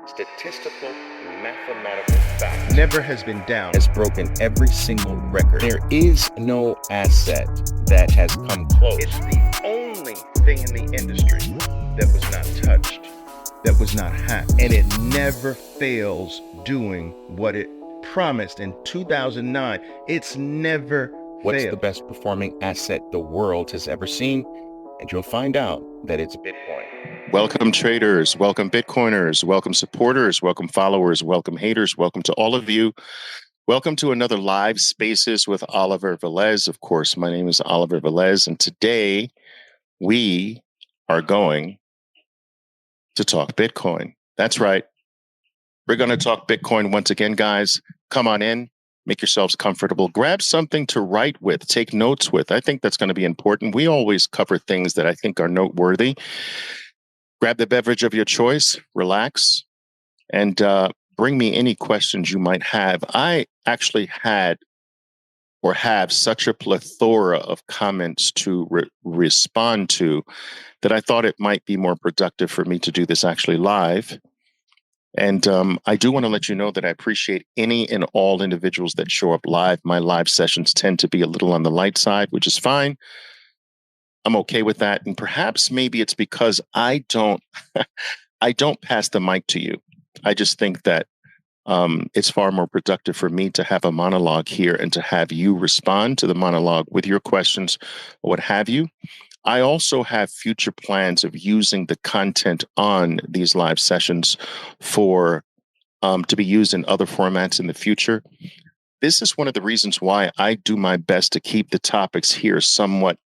statistical, mathematical fact never has been down. has broken every single record. There is no asset that has come close. It's the only thing in the industry that was not touched, that was not hacked, and it never fails doing what it promised in 2009. It's never What's failed. the best performing asset the world has ever seen? And you'll find out that it's Bitcoin. Welcome traders, welcome Bitcoiners, welcome supporters, welcome followers, welcome haters, welcome to all of you. Welcome to another live Spaces with Oliver Velez. Of course, my name is Oliver Velez, and today we are going to talk Bitcoin. That's right. We're going to talk Bitcoin once again, guys. Come on in, make yourselves comfortable, grab something to write with, take notes with. I think that's going to be important. We always cover things that I think are noteworthy. Grab the beverage of your choice, relax, and bring me any questions you might have. I actually had or have such a plethora of comments to respond to that I thought it might be more productive for me to do this actually live. And I do want to let you know that I appreciate any and all individuals that show up live. My live sessions tend to be a little on the light side, which is fine. I'm okay with that. And perhaps maybe it's because I don't pass the mic to you. I just think that it's far more productive for me to have a monologue here and to have you respond to the monologue with your questions or what have you. I also have future plans of using the content on these live sessions for to be used in other formats in the future. This is one of the reasons why I do my best to keep the topics here somewhat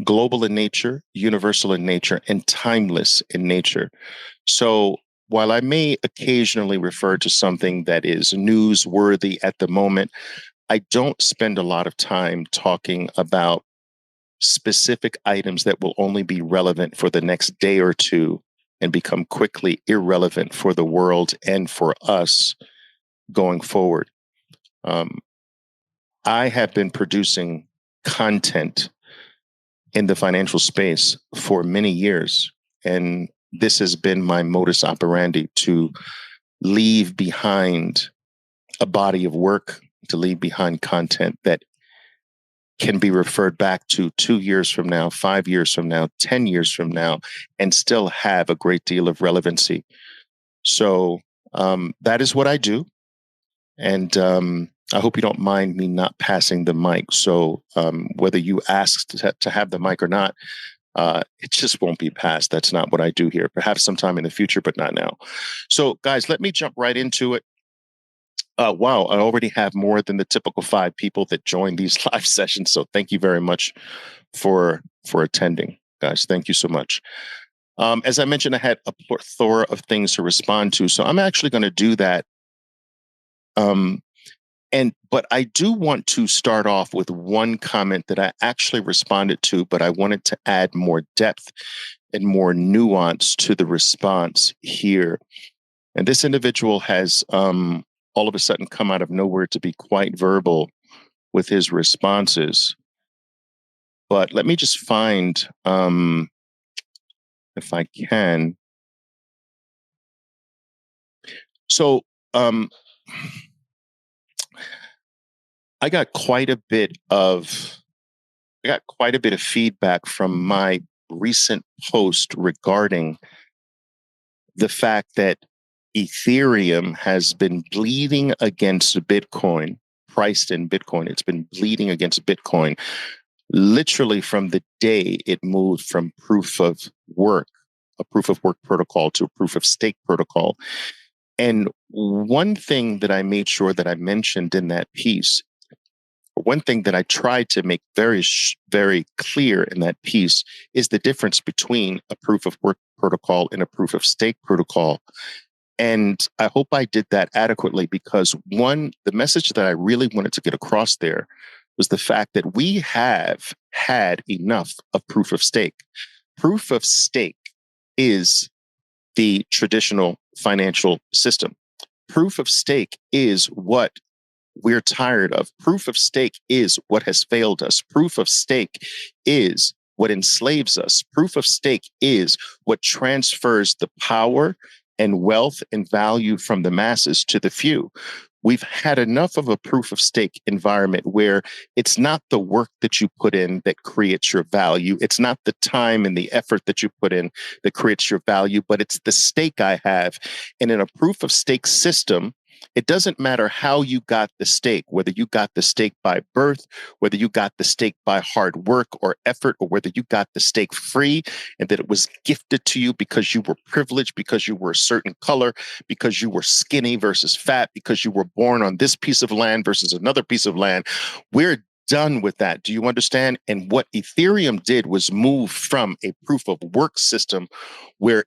global in nature, universal in nature, and timeless in nature. So while I may occasionally refer to something that is newsworthy at the moment, I don't spend a lot of time talking about specific items that will only be relevant for the next day or two and become quickly irrelevant for the world and for us going forward. I have been producing content in the financial space for many years, and this has been my modus operandi to leave behind a body of work, to leave behind content that can be referred back to 2 years from now, 5 years from now, 10 years from now, and still have a great deal of relevancy. So that is what I do. And I hope you don't mind me not passing the mic. So whether you asked to have the mic or not, it just won't be passed. That's not what I do here. Perhaps sometime in the future, but not now. So guys, let me jump right into it. Wow, I already have more than the typical 5 people that join these live sessions. So thank you very much for attending, guys. Thank you so much. As I mentioned, I had a plethora of things to respond to. So I'm actually going to do that. But I do want to start off with one comment that I actually responded to, but I wanted to add more depth and more nuance to the response here. And this individual has all of a sudden come out of nowhere to be quite verbal with his responses. But let me just find, if I can. So I got quite a bit of feedback from my recent post regarding the fact that Ethereum has been bleeding against Bitcoin, priced in Bitcoin. It's been bleeding against Bitcoin literally from the day it moved from proof of work, a proof of work protocol, to a proof of stake protocol. And one thing that I made sure that I mentioned in that piece, one thing that I tried to make very, very clear in that piece, is the difference between a proof of work protocol and a proof of stake protocol. And I hope I did that adequately, because the message that I really wanted to get across there was the fact that we have had enough of proof of stake. Proof of stake is the traditional financial system. Proof of stake is what we're tired of. Proof of stake is what has failed us. Proof of stake is what enslaves us. Proof of stake is what transfers the power and wealth and value from the masses to the few. We've had enough of a proof of stake environment where it's not the work that you put in that creates your value. It's not the time and the effort that you put in that creates your value, but it's the stake I have. And in a proof of stake system, it doesn't matter how you got the stake, whether you got the stake by birth, whether you got the stake by hard work or effort, or whether you got the stake free and that it was gifted to you because you were privileged, because you were a certain color, because you were skinny versus fat, because you were born on this piece of land versus another piece of land. We're done with that. Do you understand? And what Ethereum did was move from a proof of work system where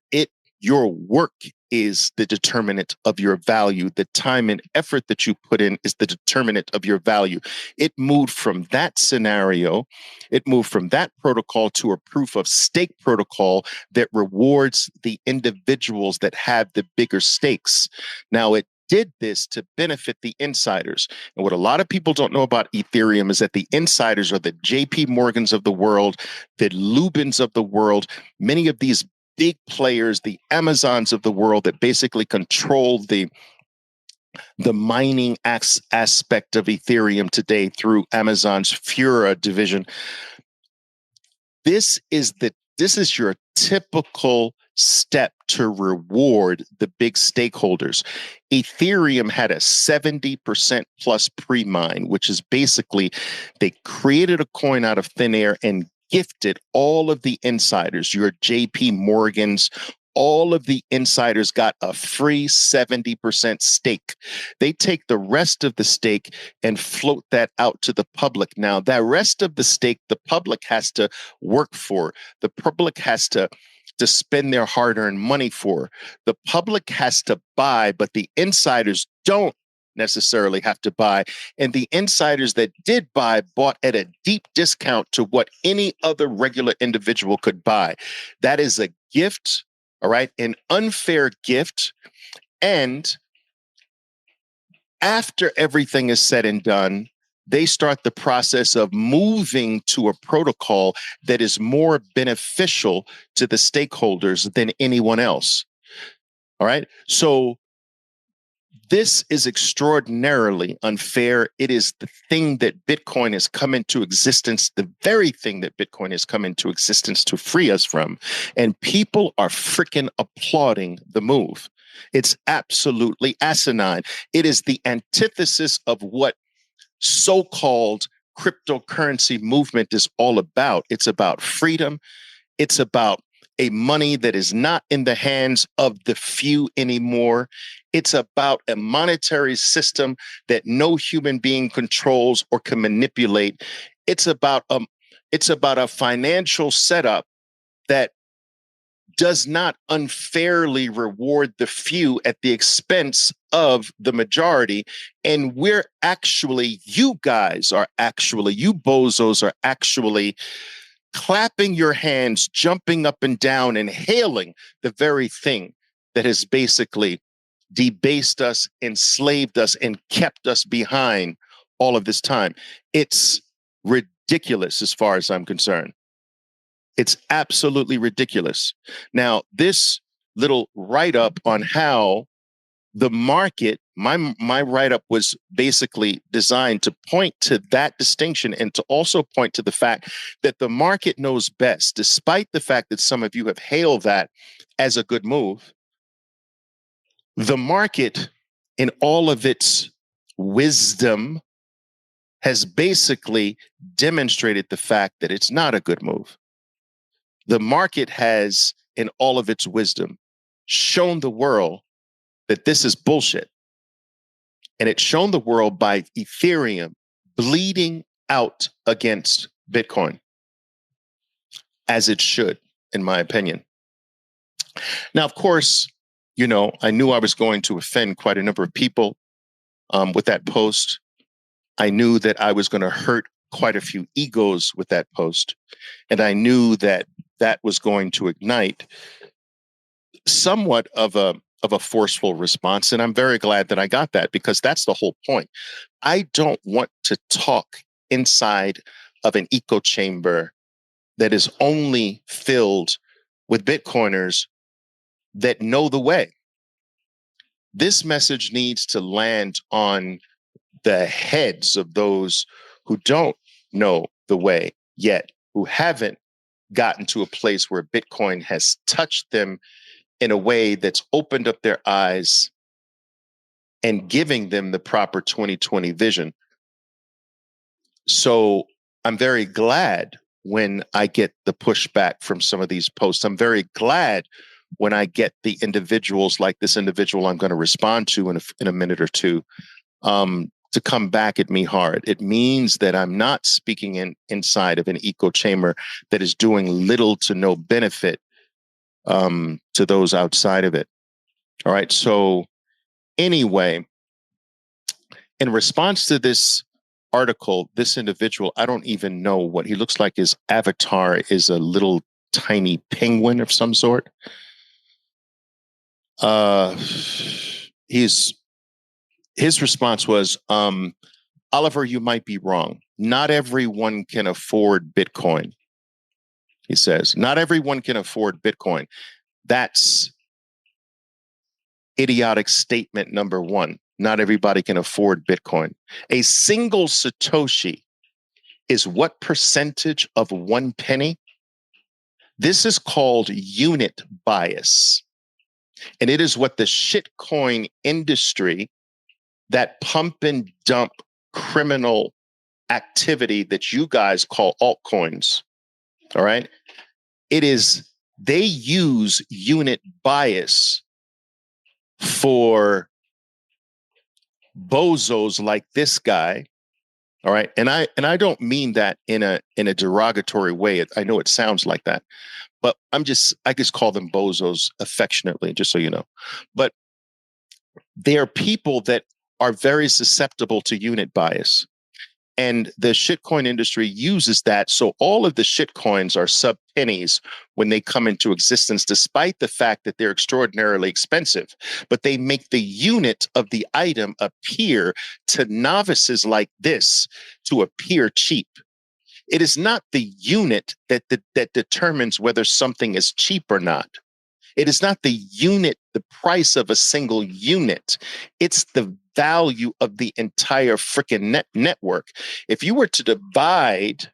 your work is the determinant of your value. The time and effort that you put in is the determinant of your value. It moved from that scenario, it moved from that protocol to a proof of stake protocol that rewards the individuals that have the bigger stakes. Now, it did this to benefit the insiders. And what a lot of people don't know about Ethereum is that the insiders are the JP Morgans of the world, the Lubins of the world, many of these big players, the Amazons of the world that basically control the mining aspect of Ethereum today through Amazon's Fura division. This is your typical step to reward the big stakeholders. Ethereum had a 70% plus pre-mine, which is basically they created a coin out of thin air and gifted all of the insiders, your JP Morgans, all of the insiders got a free 70% stake. They take the rest of the stake and float that out to the public. Now, that rest of the stake, the public has to work for. The public has to spend their hard-earned money for. The public has to buy, but the insiders don't necessarily have to buy. And the insiders that did buy bought at a deep discount to what any other regular individual could buy. That is a gift, all right, an unfair gift. And after everything is said and done, they start the process of moving to a protocol that is more beneficial to the stakeholders than anyone else. All right. So this is extraordinarily unfair. It is the thing that Bitcoin has come into existence, the very thing that Bitcoin has come into existence to free us from. And people are freaking applauding the move. It's absolutely asinine. It is the antithesis of what so-called cryptocurrency movement is all about. It's about freedom. It's about a money that is not in the hands of the few anymore. It's about a monetary system that no human being controls or can manipulate. It's about a financial setup that does not unfairly reward the few at the expense of the majority. And you bozos are actually clapping your hands, jumping up and down and hailing the very thing that has basically debased us, enslaved us, and kept us behind all of this time. It's ridiculous as far as I'm concerned. It's absolutely ridiculous. Now, this little write-up on how the market, my write-up was basically designed to point to that distinction and to also point to the fact that the market knows best, despite the fact that some of you have hailed that as a good move. The market, in all of its wisdom, has basically demonstrated the fact that it's not a good move. The market has, in all of its wisdom, shown the world that this is bullshit. And it's shown the world by Ethereum bleeding out against Bitcoin, as it should, in my opinion. Now, of course, I knew I was going to offend quite a number of people with that post. I knew that I was going to hurt quite a few egos with that post. And I knew that that was going to ignite somewhat of a forceful response. And I'm very glad that I got that, because that's the whole point. I don't want to talk inside of an echo chamber that is only filled with Bitcoiners that know the way. This message needs to land on the heads of those who don't know the way yet, who haven't gotten to a place where Bitcoin has touched them in a way that's opened up their eyes and giving them the proper 2020 vision. So I'm very glad when I get the pushback from some of these posts. I'm very glad when I get the individuals like this individual I'm going to respond to in a minute or two to come back at me hard. It means that I'm not speaking inside of an echo chamber that is doing little to no benefit to those outside of it. All right. So anyway, in response to this article, this individual, I don't even know what he looks like. His avatar is a little tiny penguin of some sort. His response was, Oliver, you might be wrong. Not everyone can afford Bitcoin. He says, not everyone can afford Bitcoin. That's idiotic statement number one. Not everybody can afford Bitcoin. A single Satoshi is what percentage of 1 penny? This is called unit bias. And it is what the shitcoin industry, that pump and dump criminal activity that you guys call altcoins, all right? They use unit bias for bozos like this guy, all right? And I don't mean that in a derogatory way. I know it sounds like that, but I just call them bozos affectionately, just so you know. But they are people that are very susceptible to unit bias. And the shitcoin industry uses that. So all of the shitcoins are sub pennies when they come into existence, despite the fact that they're extraordinarily expensive. But they make the unit of the item appear to novices like this to appear cheap. It is not the unit that determines whether something is cheap or not. It is not the unit, the price of a single unit. It's the value of the entire freaking network. If you were to divide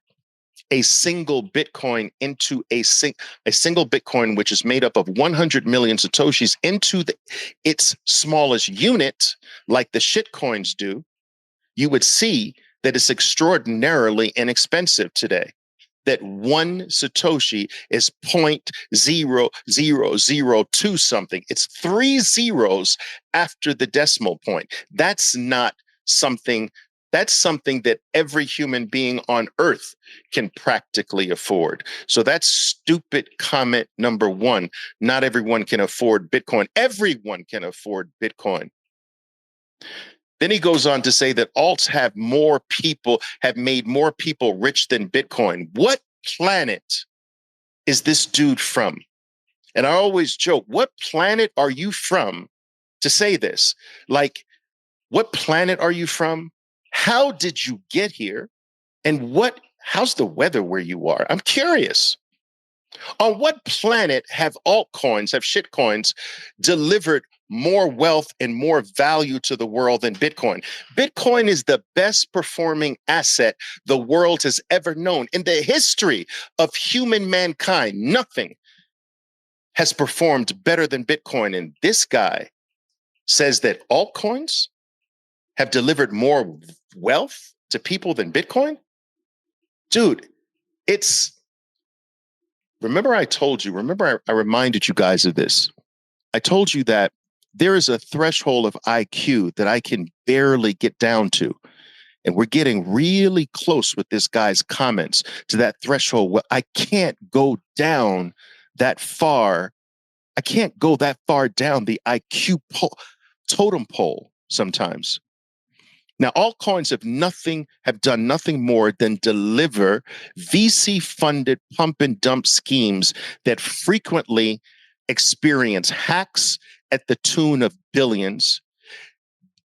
a single Bitcoin into a single Bitcoin, which is made up of 100 million Satoshis, into its smallest unit, like the shitcoins do, you would see that it's extraordinarily inexpensive today. That one Satoshi is 0.0002 something. It's 3 zeros after the decimal point. That's something that every human being on earth can practically afford. So that's stupid comment number one. Not everyone can afford Bitcoin. Everyone can afford Bitcoin. Then he goes on to say that alts have made more people rich than Bitcoin. What planet is this dude from? And I always joke, what planet are you from to say this? Like, what planet are you from? How did you get here? And how's the weather where you are? I'm curious. On what planet have shitcoins delivered more wealth and more value to the world than Bitcoin? Bitcoin is the best performing asset the world has ever known. In the history of human mankind, nothing has performed better than Bitcoin. And this guy says that altcoins have delivered more wealth to people than Bitcoin? Dude, remember I reminded you guys of this. I told you that there is a threshold of IQ that I can barely get down to. And we're getting really close with this guy's comments to that threshold where I can't go down that far. I can't go that far down the IQ totem pole sometimes. Now, altcoins have done nothing more than deliver VC-funded pump and dump schemes that frequently experience hacks at the tune of billions,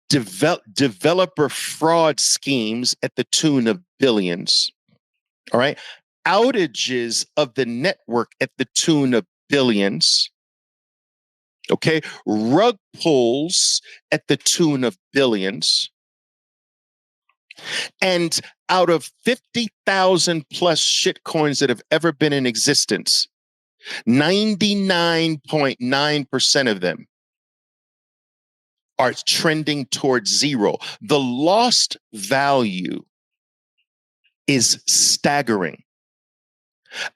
developer fraud schemes at the tune of billions. All right. outages of the network at the tune of billions. Okay, rug pulls at the tune of billions. And out of 50,000 plus shitcoins that have ever been in existence, 99.9% of them are trending towards zero. The lost value is staggering.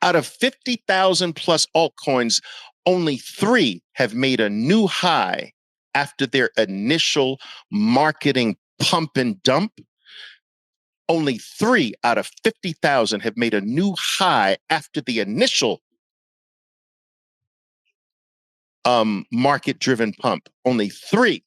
Out of 50,000 plus altcoins, only 3 have made a new high after their initial marketing pump and dump. Only 3 out of 50,000 have made a new high after the initial market-driven pump. Only 3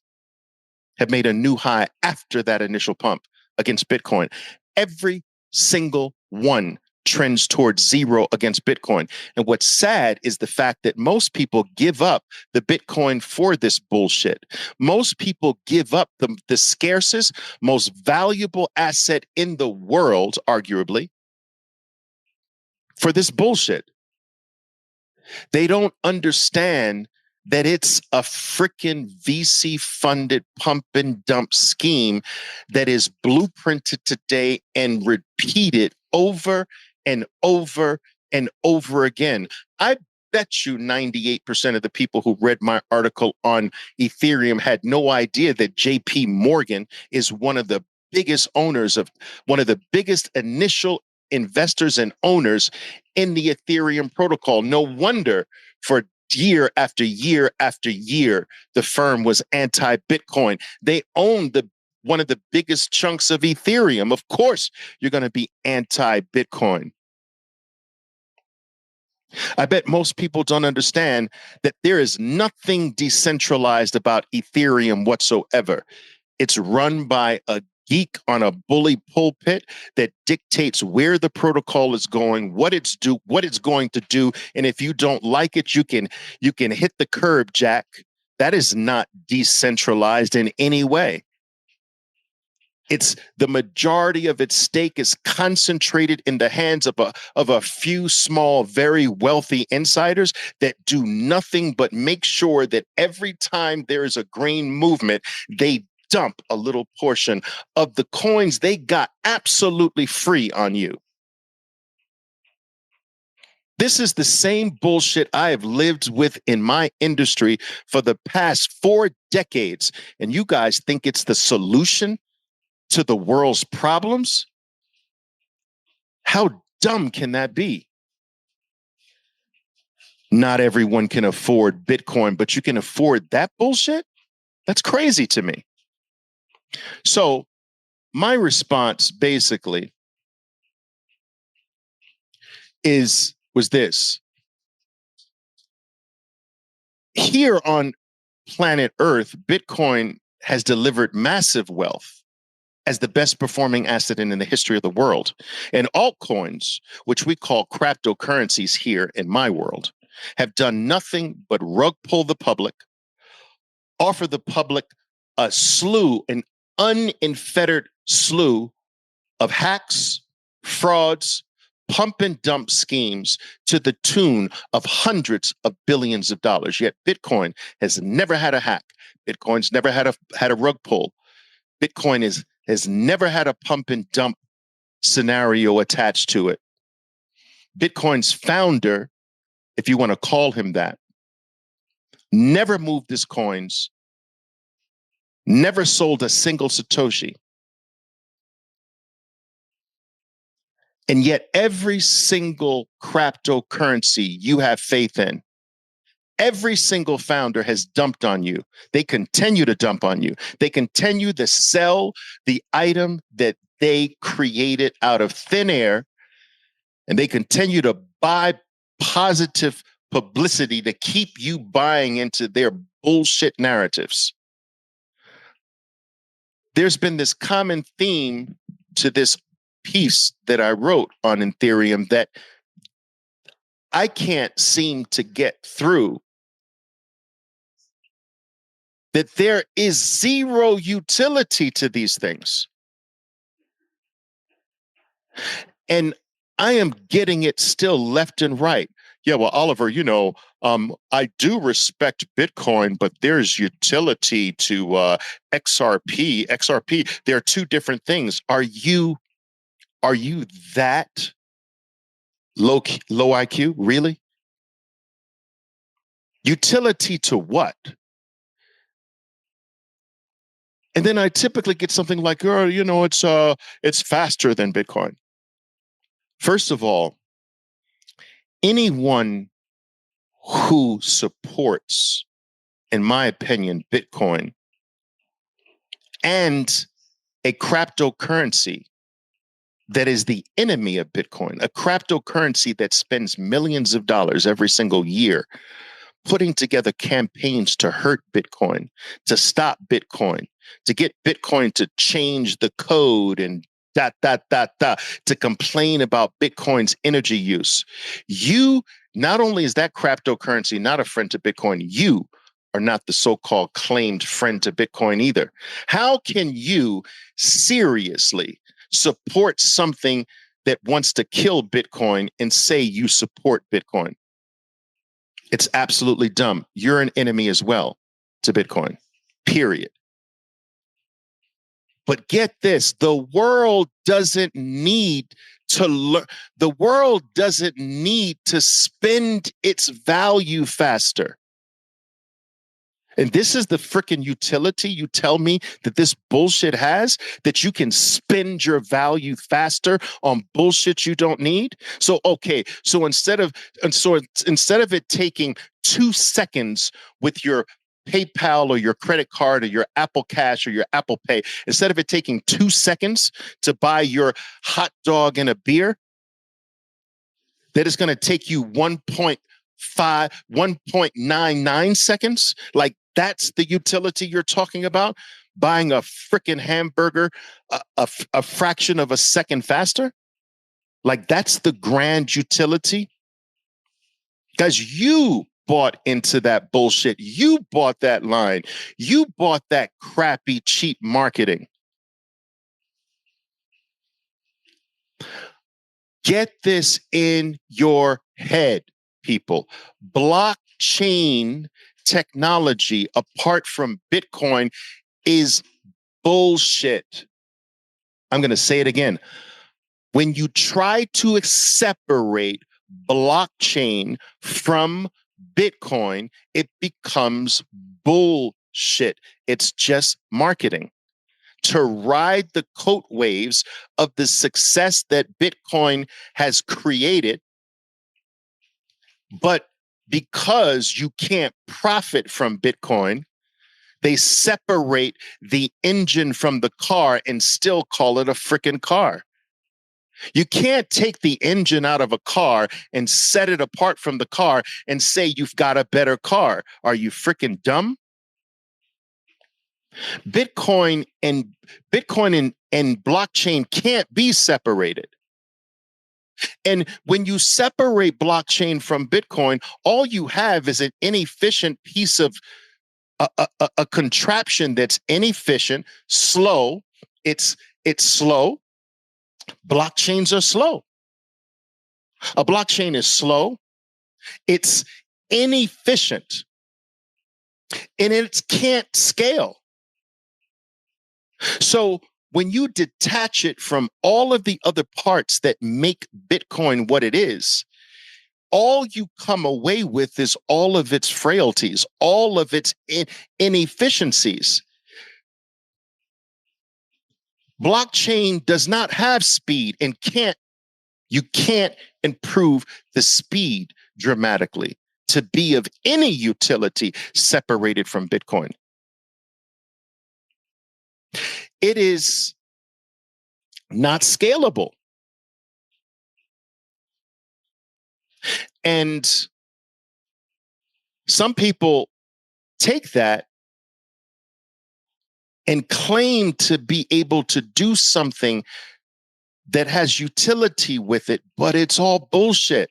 have made a new high after that initial pump against Bitcoin. Every single one trends towards zero against Bitcoin. And what's sad is the fact that most people give up the Bitcoin for this bullshit. Most people give up the scarcest, most valuable asset in the world, arguably, for this bullshit. They don't understand that it's a freaking VC funded pump and dump scheme that is blueprinted today and repeated over and over and over again. I bet you 98% of the people who read my article on Ethereum had no idea that JP Morgan is one of the biggest owners of one of the biggest initial investors and owners in the Ethereum protocol. No wonder for year after year after year, the firm was anti-Bitcoin. They own one of the biggest chunks of Ethereum. Of course, you're going to be anti-Bitcoin. I bet most people don't understand that there is nothing decentralized about Ethereum whatsoever. It's run by a geek on a bully pulpit that dictates where the protocol is going, what it's going to do, and if you don't like it, you can hit the curb, Jack. That is not decentralized in any way. It's the majority of its stake is concentrated in the hands of a few small, very wealthy insiders that do nothing but make sure that every time there is a green movement, they dump a little portion of the coins they got absolutely free on you. This is the same bullshit I have lived with in my industry for the past 4 decades. And you guys think it's the solution to the world's problems? How dumb can that be? Not everyone can afford Bitcoin, but you can afford that bullshit? That's crazy to me. So my response basically was this. Here on planet Earth, Bitcoin has delivered massive wealth as the best performing asset in the history of the world. And altcoins, which we call cryptocurrencies here in my world, have done nothing but rug pull the public, offer the public an unfettered slew of hacks, frauds, pump and dump schemes to the tune of hundreds of billions of dollars. Yet Bitcoin has never had a hack. Bitcoin's never had a rug pull. Bitcoin has never had a pump and dump scenario attached to it. Bitcoin's founder, if you want to call him that, never moved his coins, never sold a single Satoshi. And yet every single cryptocurrency you have faith in, every single founder has dumped on you. They continue to dump on you. They continue to sell the item that they created out of thin air, and they continue to buy positive publicity to keep you buying into their bullshit narratives. There's been this common theme to this piece that I wrote on Ethereum that I can't seem to get through, that there is zero utility to these things. And I am getting it still left and right. Yeah, well, Oliver, I do respect Bitcoin, but there's utility to XRP. XRP, they're two different things. Are you that low IQ? Really? Utility to what? And then I typically get something like, it's faster than Bitcoin. First of all, anyone who supports, in my opinion, Bitcoin and a cryptocurrency that is the enemy of Bitcoin, a cryptocurrency that spends millions of dollars every single year putting together campaigns to hurt Bitcoin, to stop Bitcoin, to get Bitcoin to change the code and to complain about Bitcoin's energy use. Not only is that cryptocurrency not a friend to Bitcoin, you are not the so-called claimed friend to Bitcoin either. How can you seriously support something that wants to kill Bitcoin and say you support Bitcoin? It's absolutely dumb. You're an enemy as well to Bitcoin, period. But get this, the world doesn't need to learn. The world doesn't need to spend its value faster. And this is the freaking utility you tell me that this bullshit has, that you can spend your value faster on bullshit you don't need. So, okay. So instead of it taking 2 seconds with your PayPal or your credit card or your Apple Cash or your Apple Pay, instead of it taking 2 seconds to buy your hot dog and a beer, that is going to take you 1.99 seconds. Like, that's the utility you're talking about? Buying a freaking hamburger a fraction of a second faster? Like, that's the grand utility? Guys, you bought into that bullshit. You bought that line. You bought that crappy, cheap marketing. Get this in your head, people. Blockchain technology, apart from Bitcoin, is bullshit. I'm going to say it again. When you try to separate blockchain from Bitcoin, it becomes bullshit. It's just marketing to ride the coat waves of the success that Bitcoin has created. But because you can't profit from Bitcoin, they separate the engine from the car and still call it a freaking car. You can't take the engine out of a car and set it apart from the car and say you've got a better car. Are you freaking dumb? Bitcoin and blockchain can't be separated. And when you separate blockchain from Bitcoin, all you have is an inefficient piece of a contraption that's inefficient, slow. It's slow. Blockchains are slow. A blockchain is slow. It's inefficient. And it can't scale. So when you detach it from all of the other parts that make Bitcoin what it is, all you come away with is all of its frailties, all of its inefficiencies. Blockchain does not have speed and you can't improve the speed dramatically to be of any utility separated from Bitcoin. It is not scalable. And some people take that and claim to be able to do something that has utility with it, but it's all bullshit.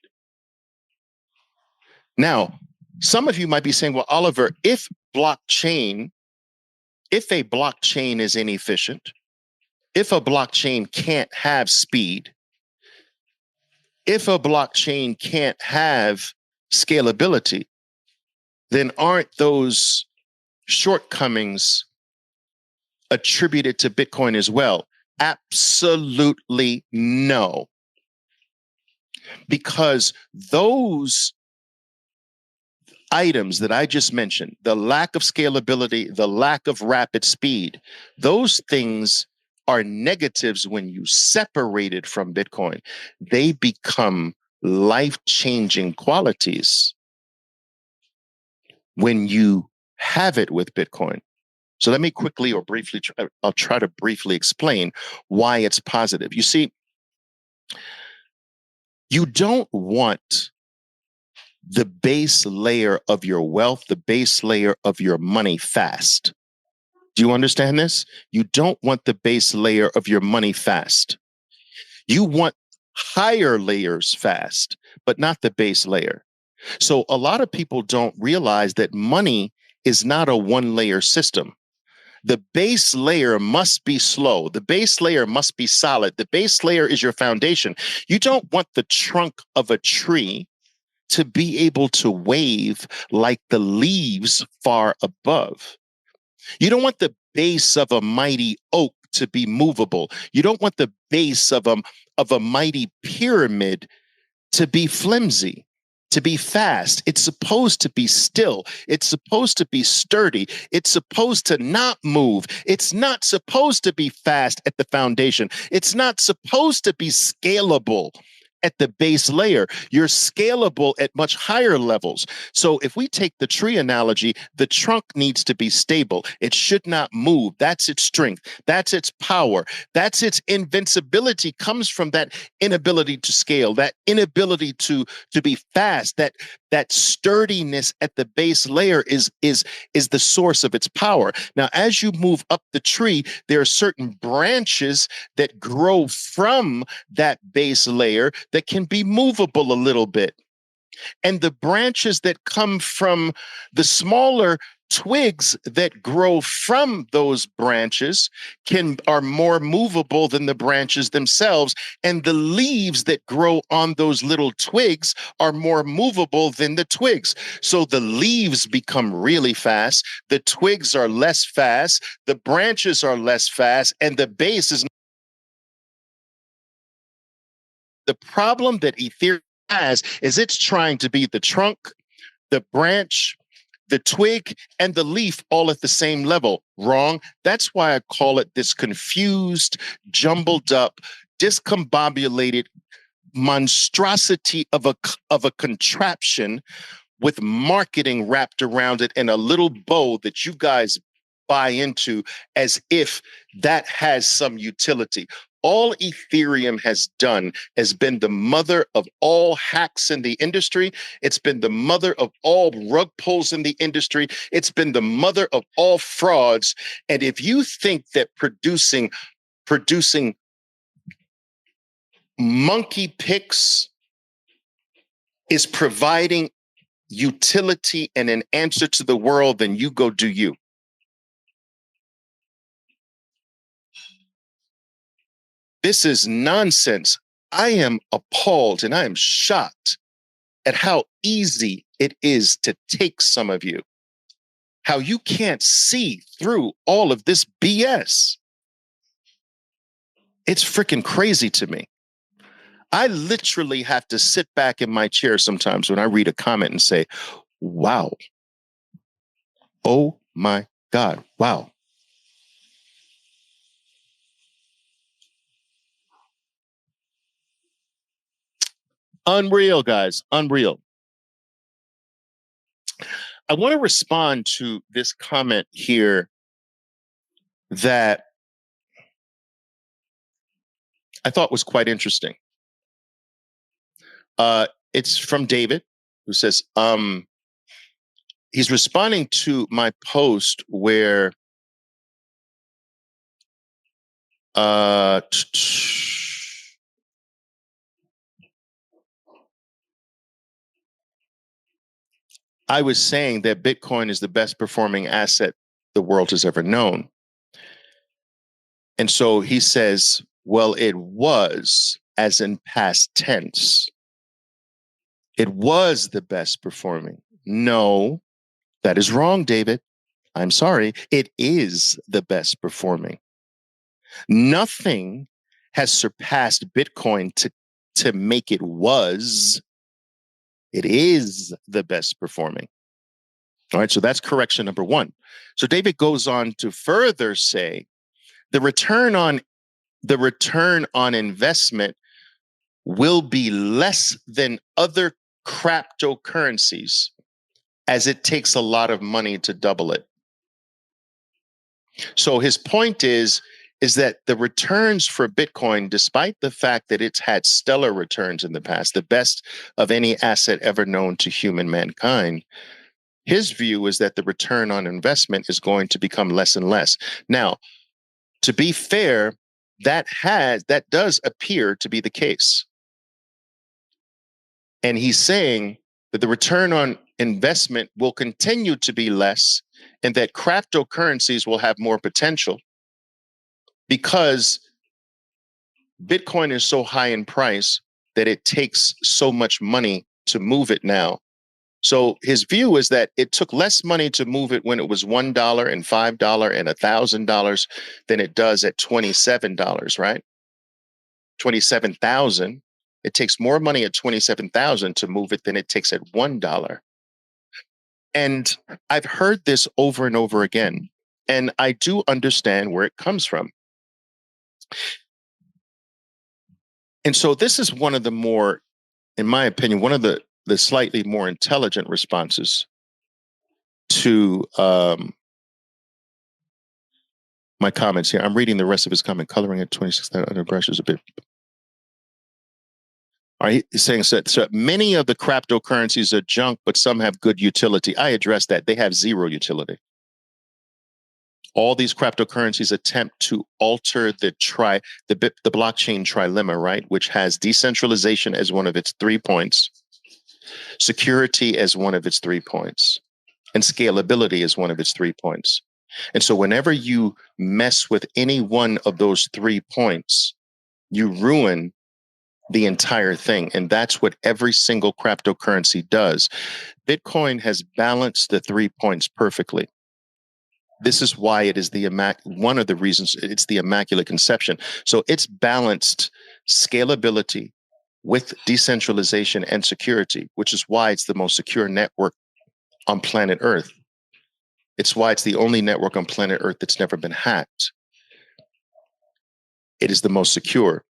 Now, some of you might be saying, well, Oliver, if a blockchain is inefficient, if a blockchain can't have speed, If a blockchain can't have scalability, then aren't those shortcomings attributed to Bitcoin as well? Absolutely no. Because those items that I just mentioned, the lack of scalability, the lack of rapid speed, those things are negatives when you separate it from Bitcoin. They become life-changing qualities when you have it with Bitcoin. So let me quickly or briefly, I'll try to briefly explain why it's positive. You see, you don't want the base layer of your wealth, the base layer of your money fast. Do you understand this? You don't want the base layer of your money fast. You want higher layers fast, but not the base layer. So a lot of people don't realize that money is not a one-layer system. The base layer must be slow. The base layer must be solid. The base layer is your foundation. You don't want the trunk of a tree to be able to wave like the leaves far above. You don't want the base of a mighty oak to be movable. You don't want the base of a mighty pyramid to be flimsy, to be fast. It's supposed to be still. It's supposed to be sturdy. It's supposed to not move. It's not supposed to be fast at the foundation. It's not supposed to be scalable at the base layer. You're scalable at much higher levels. So if we take the tree analogy, the trunk needs to be stable. It should not move. That's its strength. That's its power. That's its invincibility, comes from that inability to scale, that inability to be fast, that sturdiness at the base layer is the source of its power. Now, as you move up the tree, there are certain branches that grow from that base layer that can be movable a little bit. And the branches that come from the smaller twigs that grow from those branches are more movable than the branches themselves. And the leaves that grow on those little twigs are more movable than the twigs. So the leaves become really fast. The twigs are less fast. The branches are less fast. And the base is. The problem that Ethereum has is it's trying to be the trunk, the branch, the twig, and the leaf all at the same level. Wrong. That's why I call it this confused, jumbled up, discombobulated monstrosity of a contraption with marketing wrapped around it and a little bow that you guys buy into as if that has some utility. All Ethereum has done has been the mother of all hacks in the industry. It's been the mother of all rug pulls in the industry. It's been the mother of all frauds. And if you think that producing monkey pics is providing utility and an answer to the world, then you go do you. This is nonsense. I am appalled and I am shocked at how easy it is to take some of you, how you can't see through all of this BS. It's freaking crazy to me. I literally have to sit back in my chair sometimes when I read a comment and say, wow. Oh my God. Wow. Unreal, guys. Unreal. I want to respond to this comment here that I thought was quite interesting. It's from David, who says, he's responding to my post where I was saying that Bitcoin is the best performing asset the world has ever known. And so he says, well, it was, as in past tense. It was the best performing. No, that is wrong, David. I'm sorry. It is the best performing. Nothing has surpassed Bitcoin to make it was. It is the best performing. All right, so that's correction number one. So David goes on to further say the return on investment will be less than other cryptocurrencies as it takes a lot of money to double it. So his point is that the returns for Bitcoin, despite the fact that it's had stellar returns in the past, the best of any asset ever known to human mankind, his view is that the return on investment is going to become less and less. Now, to be fair, that does appear to be the case. And he's saying that the return on investment will continue to be less and that cryptocurrencies will have more potential because Bitcoin is so high in price that it takes so much money to move it now. So his view is that it took less money to move it when it was $1 and $5 and $1,000 than it does at $27, right? 27,000. It takes more money at 27,000 to move it than it takes at $1. And I've heard this over and over again, and I do understand where it comes from. And so this is one of the more, in my opinion, one of the slightly more intelligent responses to my comments here. I'm reading the rest of his comment. Coloring at 26,000 under brush is a bit. All right, he's saying so many of the cryptocurrencies are junk, but some have good utility. I addressed that. They have zero utility. All these cryptocurrencies attempt to alter the blockchain trilemma, right, which has decentralization as one of its 3 points, security as one of its 3 points, and scalability as one of its 3 points. And so whenever you mess with any one of those 3 points, you ruin the entire thing. And that's what every single cryptocurrency does. Bitcoin has balanced the 3 points perfectly. This is why it is one of the reasons it's the immaculate conception. So it's balanced scalability with decentralization and security, which is why it's the most secure network on planet Earth. It's why it's the only network on planet Earth that's never been hacked. It is the most secure.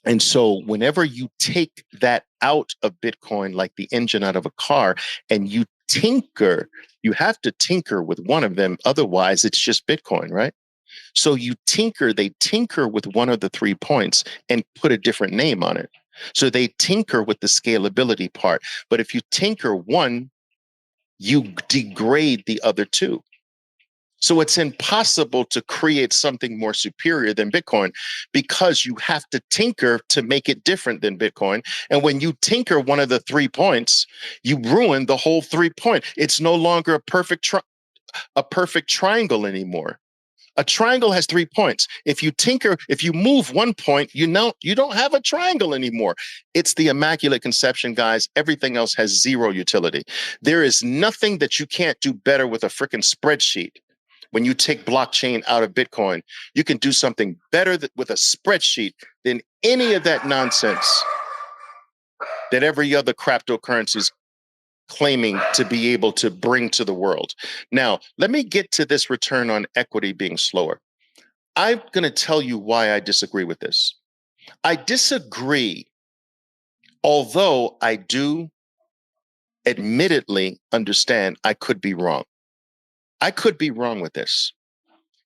And so whenever you take that out of Bitcoin, like the engine out of a car, and you tinker, you have to tinker with one of them. Otherwise, it's just Bitcoin, right? So they tinker with one of the 3 points and put a different name on it. So they tinker with the scalability part. But if you tinker one, you degrade the other 2. So it's impossible to create something more superior than Bitcoin because you have to tinker to make it different than Bitcoin. And when you tinker one of the 3 points, you ruin the whole 3 point. It's no longer a perfect triangle anymore. A triangle has 3 points. If you move 1 point, you don't have a triangle anymore. It's the immaculate conception, guys. Everything else has zero utility. There is nothing that you can't do better with a freaking spreadsheet. When you take blockchain out of Bitcoin, you can do something better with a spreadsheet than any of that nonsense that every other cryptocurrency is claiming to be able to bring to the world. Now, let me get to this return on equity being slower. I'm going to tell you why I disagree with this. I disagree, although I do admittedly understand I could be wrong. I could be wrong with this.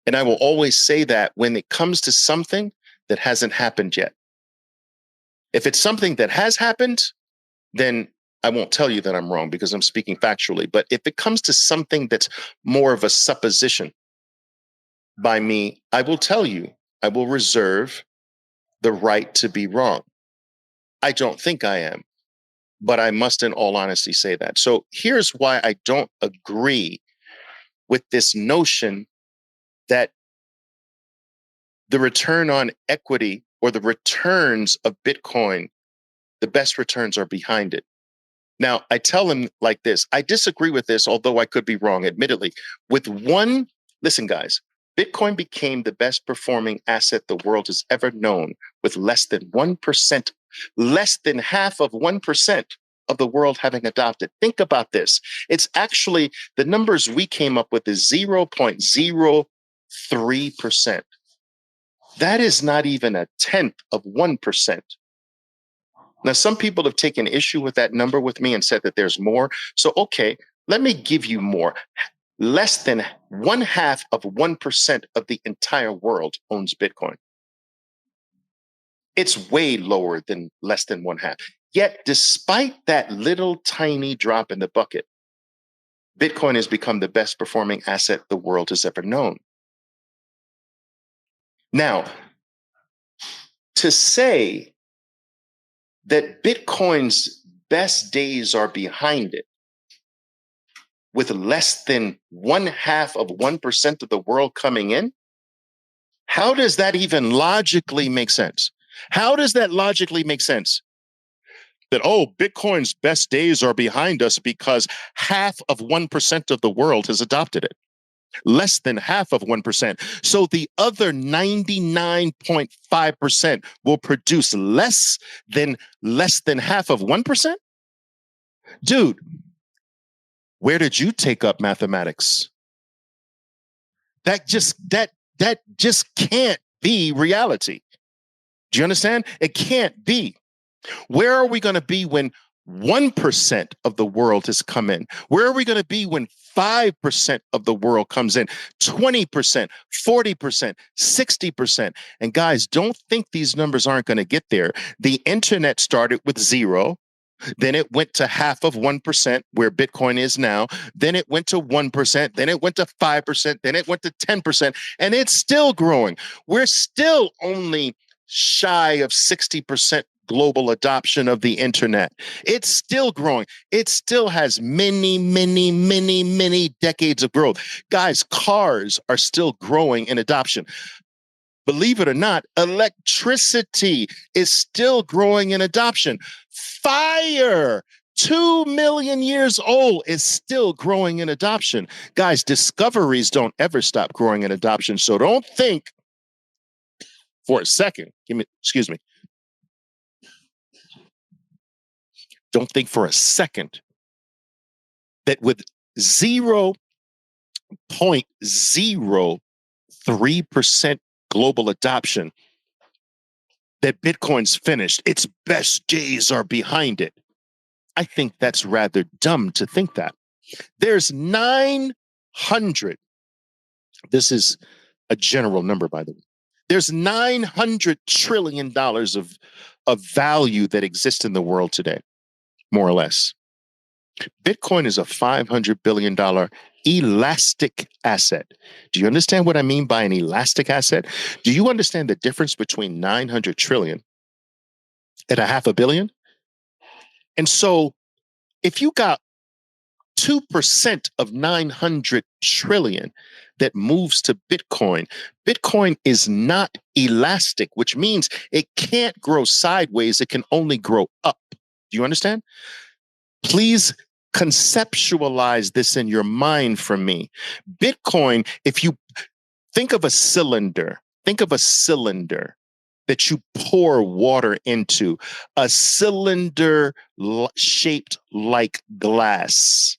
And I will always say that when it comes to something that hasn't happened yet. If it's something that has happened, then I won't tell you that I'm wrong because I'm speaking factually. But if it comes to something that's more of a supposition by me, I will tell you, I will reserve the right to be wrong. I don't think I am, but I must in all honesty say that. So here's why I don't agree with this notion that the return on equity or the returns of Bitcoin, the best returns are behind it. Now, I tell him like this. I disagree with this, although I could be wrong, admittedly. Listen, guys, Bitcoin became the best performing asset the world has ever known with less than 1%, less than half of 1% of the world having adopted. Think about this. It's actually, the numbers we came up with is 0.03%. That is not even a tenth of 1%. Now, some people have taken issue with that number with me and said that there's more. So, okay, let me give you more. Less than 1/2 of 1% of the entire world owns Bitcoin. It's way lower than less than 1/2. Yet, despite that little tiny drop in the bucket, Bitcoin has become the best performing asset the world has ever known. Now, to say that Bitcoin's best days are behind it, with less than 1/2 of 1% of the world coming in, how does that even logically make sense? How does that logically make sense? That, oh, Bitcoin's best days are behind us because 1/2 of 1% of the world has adopted it. Less than 1/2 of 1%. So the other 99.5% will produce less than 1/2 of 1%? Dude, where did you take up mathematics? That just can't be reality. Do you understand? It can't be. Where are we going to be when 1% of the world has come in? Where are we going to be when 5% of the world comes in? 20%, 40%, 60%. And guys, don't think these numbers aren't going to get there. The internet started with 0. Then it went to 1/2 of 1%, where Bitcoin is now. Then it went to 1%. Then it went to 5%. Then it went to 10%. And it's still growing. We're still only shy of 60% global adoption of the internet. It's still growing. It still has many, many, many, many decades of growth. Guys, cars are still growing in adoption. Believe it or not, electricity is still growing in adoption. Fire, 2 million years old, is still growing in adoption. Guys, discoveries don't ever stop growing in adoption. So don't think for a second, excuse me. Don't think for a second that with 0.03% global adoption, that Bitcoin's finished. Its best days are behind it. I think that's rather dumb to think that. There's 900. This is a general number, by the way. There's $900 trillion of value that exists in the world today, more or less. Bitcoin is a $500 billion elastic asset. Do you understand what I mean by an elastic asset? Do you understand the difference between 900 trillion and $500 billion? And so if you got 2% of 900 trillion that moves to Bitcoin, Bitcoin is not elastic, which means it can't grow sideways. It can only grow up. Do you understand? Please conceptualize this in your mind for me. Bitcoin, if you think of a cylinder that you pour water into, a cylinder shaped like glass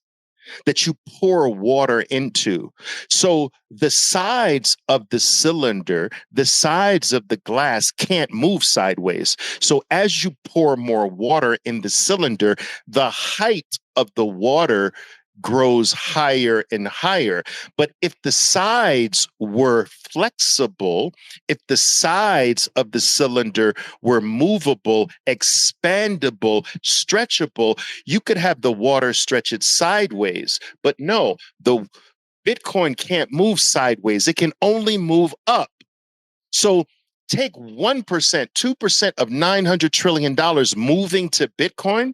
that you pour water into. So the sides of the cylinder, the sides of the glass can't move sideways. So as you pour more water in the cylinder, the height of the water grows higher and higher. But if the sides were flexible, if the sides of the cylinder were movable, expandable, stretchable, you could have the water stretch it sideways. But no, the Bitcoin can't move sideways. It can only move up. So take 1%, 2% of $900 trillion moving to Bitcoin,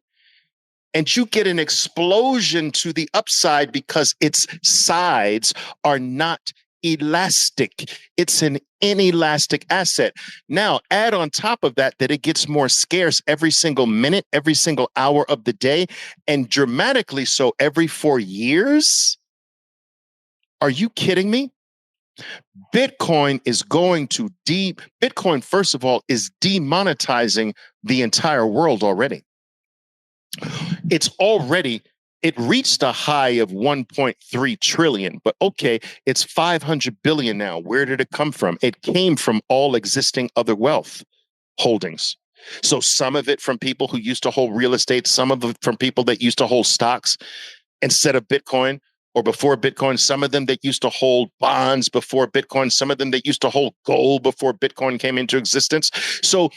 and you get an explosion to the upside because its sides are not inelastic. It's an inelastic asset. Now, add on top of that it gets more scarce every single minute, every single hour of the day, and dramatically so every 4 years. Are you kidding me? Bitcoin is going to Bitcoin, first of all, is demonetizing the entire world already. It reached a high of 1.3 trillion, but okay, it's 500 billion now. Where did it come from? It came from all existing other wealth holdings. So some of it from people who used to hold real estate, some of it from people that used to hold stocks instead of Bitcoin or before Bitcoin, some of them that used to hold bonds before Bitcoin, some of them that used to hold gold before Bitcoin came into existence. So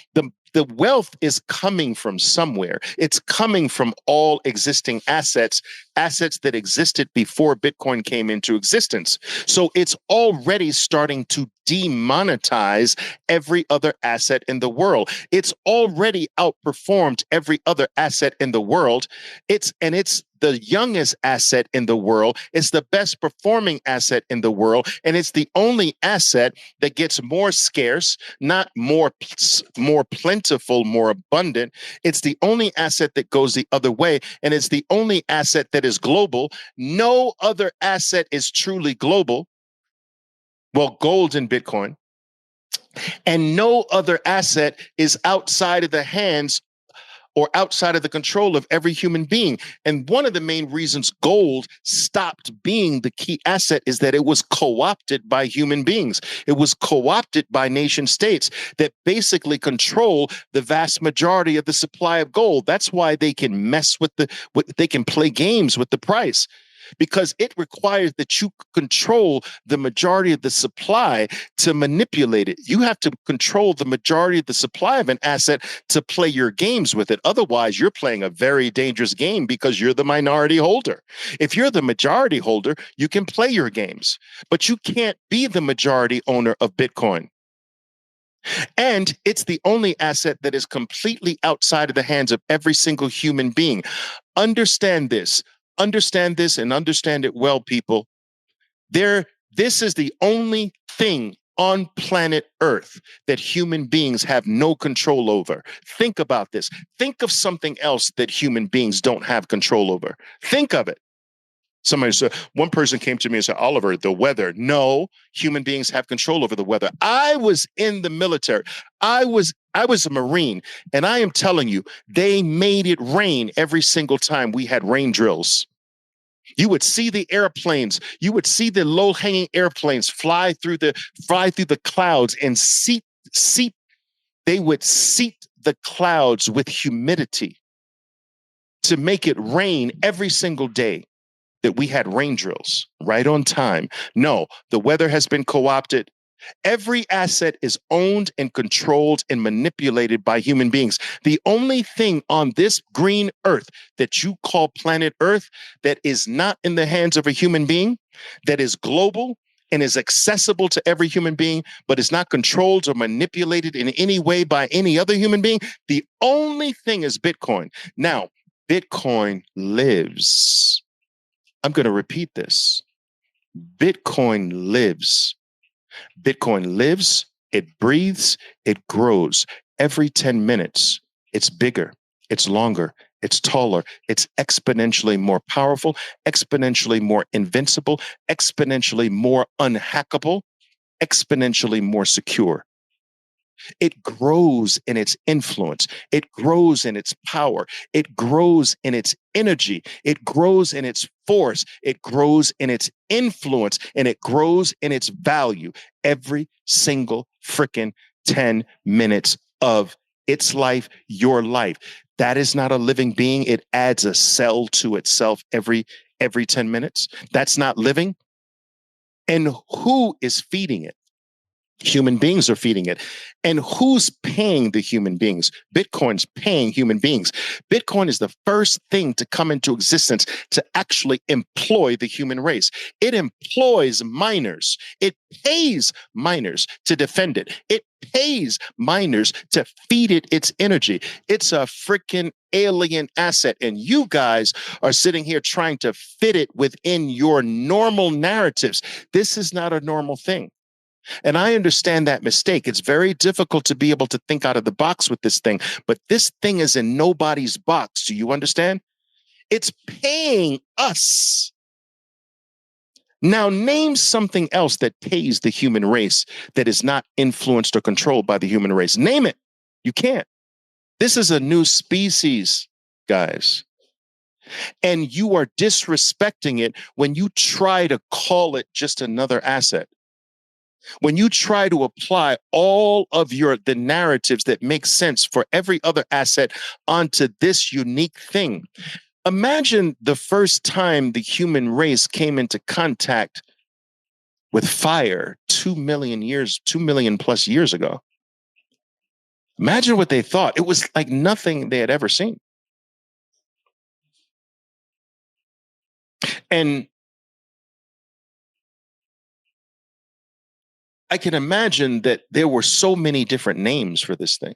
the wealth is coming from somewhere. It's coming from all existing assets that existed before Bitcoin came into existence. So it's already starting to demonetize every other asset in the world. It's already outperformed every other asset in the world. It's the youngest asset in the world. It's the best performing asset in the world. And it's the only asset that gets more scarce, not more plentiful, more abundant. It's the only asset that goes the other way. And it's the only asset that is global. No other asset is truly global. Well, gold and Bitcoin. And no other asset is outside of the hands or outside of the control of every human being. And one of the main reasons gold stopped being the key asset is that it was co-opted by human beings. It was co-opted by nation states that basically control the vast majority of the supply of gold. That's why they can they can play games with the price, because it requires that you control the majority of the supply to manipulate it. You have to control the majority of the supply of an asset to play your games with it. Otherwise, you're playing a very dangerous game because you're the minority holder. If you're the majority holder, you can play your games, but you can't be the majority owner of Bitcoin. And it's the only asset that is completely outside of the hands of every single human being. Understand this. Understand this and understand it well, people. This is the only thing on planet Earth that human beings have no control over. Think about this. Think of something else that human beings don't have control over. Think of it. Somebody said, one person came to me and said, Oliver, the weather. No, human beings have control over the weather. I was in the military. I was a Marine, and I am telling you, they made it rain every single time we had rain drills. You would see the airplanes. You would see the low-hanging airplanes fly through the clouds and seep. They would seep the clouds with humidity to make it rain every single day that we had rain drills right on time. No, the weather has been co-opted. Every asset is owned and controlled and manipulated by human beings. The only thing on this green earth that you call planet Earth that is not in the hands of a human being, that is global and is accessible to every human being, but is not controlled or manipulated in any way by any other human being, the only thing is Bitcoin. Now, Bitcoin lives. I'm going to repeat this. Bitcoin lives. Bitcoin lives, it breathes, it grows. Every 10 minutes, it's bigger, it's longer, it's taller, it's exponentially more powerful, exponentially more invincible, exponentially more unhackable, exponentially more secure. It grows in its influence. It grows in its power. It grows in its energy. It grows in its force. It grows in its influence, and it grows in its value every single freaking 10 minutes of its life, your life. That is not a living being. It adds a cell to itself every 10 minutes. That's not living. And who is feeding it? Human beings are feeding it. And who's paying the human beings? Bitcoin's paying human beings. Bitcoin is the first thing to come into existence to actually employ the human race. It employs miners. It pays miners to defend it. It pays miners to feed it its energy. It's a freaking alien asset. And you guys are sitting here trying to fit it within your normal narratives. This is not a normal thing. And I understand that mistake. It's very difficult to be able to think out of the box with this thing, but this thing is in nobody's box. Do you understand? It's paying us. Now, name something else that pays the human race that is not influenced or controlled by the human race. Name it. You can't. This is a new species, guys. And you are disrespecting it when you try to call it just another asset. When you try to apply all of the narratives that make sense for every other asset onto this unique thing. Imagine the first time the human race came into contact with fire 2 million plus years ago. Imagine what they thought. It was like nothing they had ever seen. And I can imagine that there were so many different names for this thing.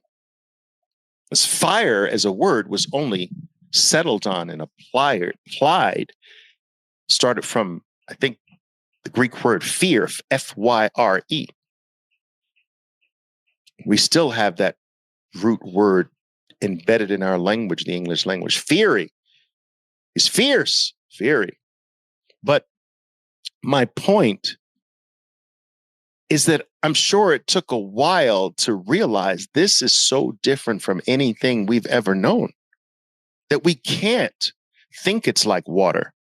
This fire as a word was only settled on and applied, started from, I think, the Greek word fear, F-Y-R-E. We still have that root word embedded in our language, the English language. Fury is fierce, fury. But my point is that I'm sure it took a while to realize this is so different from anything we've ever known that we can't think it's like water.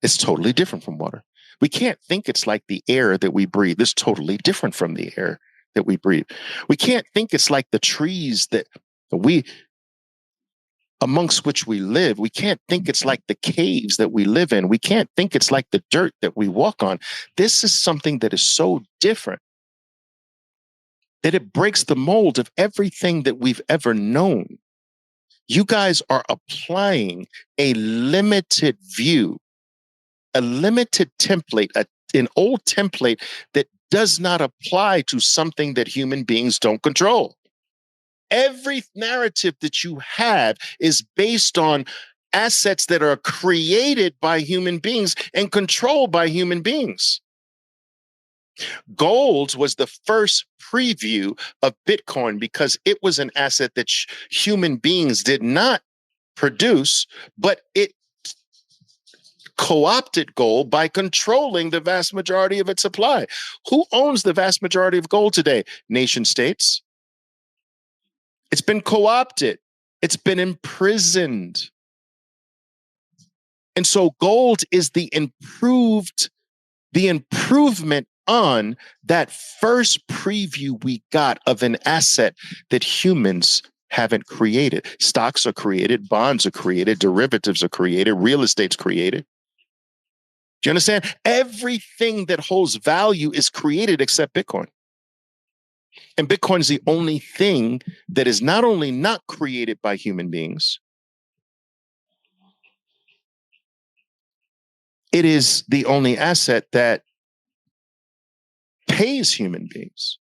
It's totally different from water. We can't think it's like the air that we breathe. It's totally different from the air that we breathe. We can't think it's like the trees that amongst which we live. We can't think it's like the caves that we live in. We can't think it's like the dirt that we walk on. This is something that is so different that it breaks the mold of everything that we've ever known. You guys are applying a limited view, a limited template, an old template that does not apply to something that human beings don't control. Every narrative that you have is based on assets that are created by human beings and controlled by human beings. Gold was the first preview of Bitcoin because it was an asset that human beings did not produce, but it co-opted gold by controlling the vast majority of its supply. Who owns the vast majority of gold today? Nation states. It's been co-opted. It's been imprisoned. And so gold is the improvement on that first preview we got of an asset that humans haven't created. Stocks are created, bonds are created, derivatives are created, real estate's created. Do you understand? Everything that holds value is created except Bitcoin. And Bitcoin is the only thing that is not only not created by human beings, it is the only asset that pays human beings.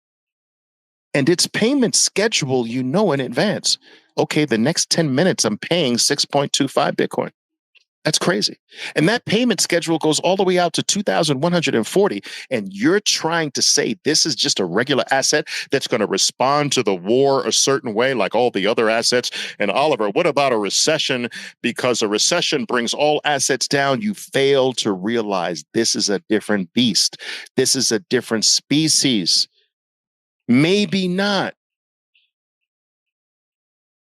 And its payment schedule, you know in advance. Okay, the next 10 minutes, I'm paying 6.25 Bitcoin. That's crazy. And that payment schedule goes all the way out to 2,140. And you're trying to say this is just a regular asset that's going to respond to the war a certain way like all the other assets. And Oliver, what about a recession? Because a recession brings all assets down. You fail to realize this is a different beast. This is a different species. Maybe not.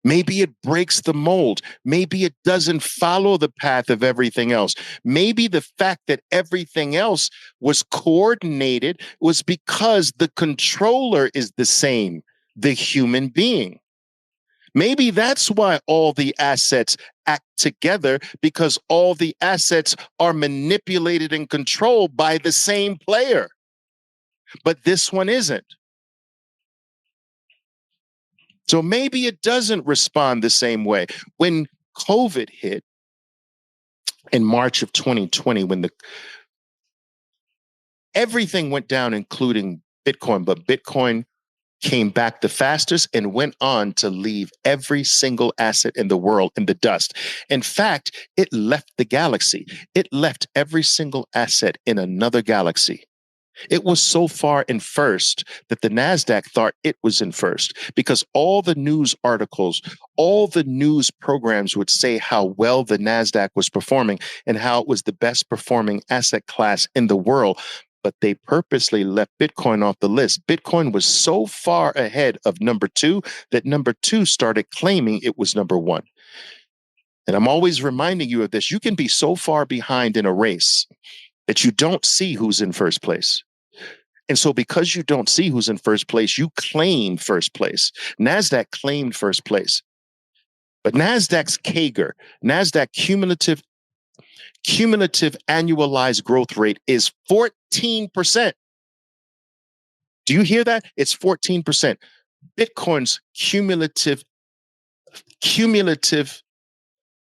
Maybe it breaks the mold. Maybe it doesn't follow the path of everything else. Maybe the fact that everything else was coordinated was because the controller is the same, the human being. Maybe that's why all the assets act together, because all the assets are manipulated and controlled by the same player. but this one isn't. So maybe it doesn't respond the same way. When COVID hit in March of 2020, when everything went down, including Bitcoin, but Bitcoin came back the fastest and went on to leave every single asset in the world in the dust. In fact, it left the galaxy. It left every single asset in another galaxy. It was so far in first that the NASDAQ thought it was in first, because all the news articles, all the news programs would say how well the NASDAQ was performing and how it was the best performing asset class in the world. But they purposely left Bitcoin off the list. Bitcoin was so far ahead of number two that number two started claiming it was number one. And I'm always reminding you of this. You can be so far behind in a race that you don't see who's in first place. And so because you don't see who's in first place, you claim first place. NASDAQ claimed first place. But NASDAQ's CAGR, NASDAQ cumulative annualized growth rate is 14%. Do you hear that? It's 14%. Bitcoin's cumulative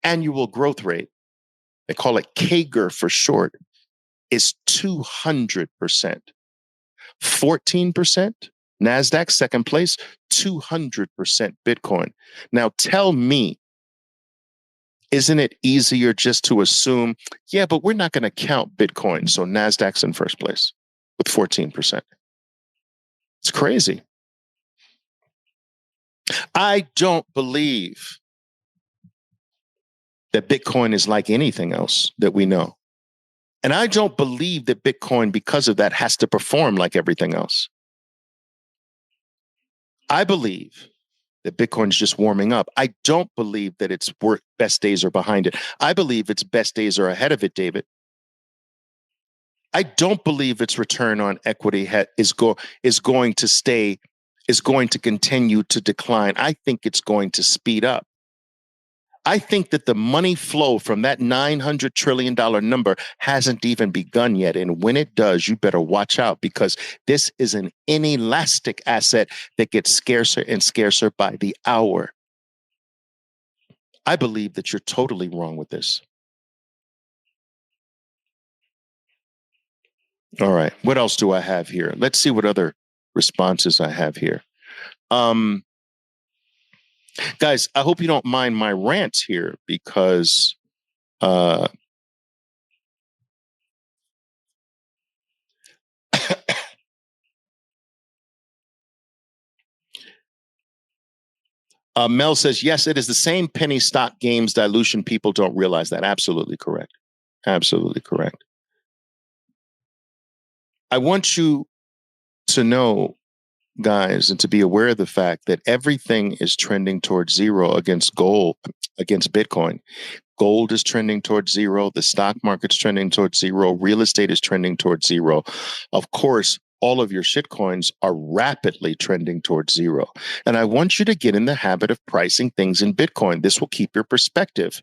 annual growth rate, they call it CAGR for short, is 200%. 14% NASDAQ, second place, 200% Bitcoin. Now tell me, isn't it easier just to assume, yeah, but we're not going to count Bitcoin, so NASDAQ's in first place with 14%. It's crazy. I don't believe that Bitcoin is like anything else that we know. And I don't believe that Bitcoin, because of that, has to perform like everything else. I believe that Bitcoin is just warming up. I don't believe that its best days are behind it. I believe its best days are ahead of it, David. I don't believe its return on equity is going to continue to decline. I think it's going to speed up. I think that the money flow from that $900 trillion number hasn't even begun yet. And when it does, you better watch out, because this is an inelastic asset that gets scarcer and scarcer by the hour. I believe that you're totally wrong with this. All right. What else do I have here? Let's see what other responses I have here. Guys, I hope you don't mind my rants here, because Mel says, yes, it is the same penny stock games dilution. People don't realize that. Absolutely correct. Absolutely correct. I want you to know, guys, and to be aware of the fact that everything is trending towards zero against Bitcoin. Gold is trending towards zero. The stock market's trending towards zero. Real estate is trending towards zero. Of course, all of your shitcoins are rapidly trending towards zero. And I want you to get in the habit of pricing things in Bitcoin. This will keep your perspective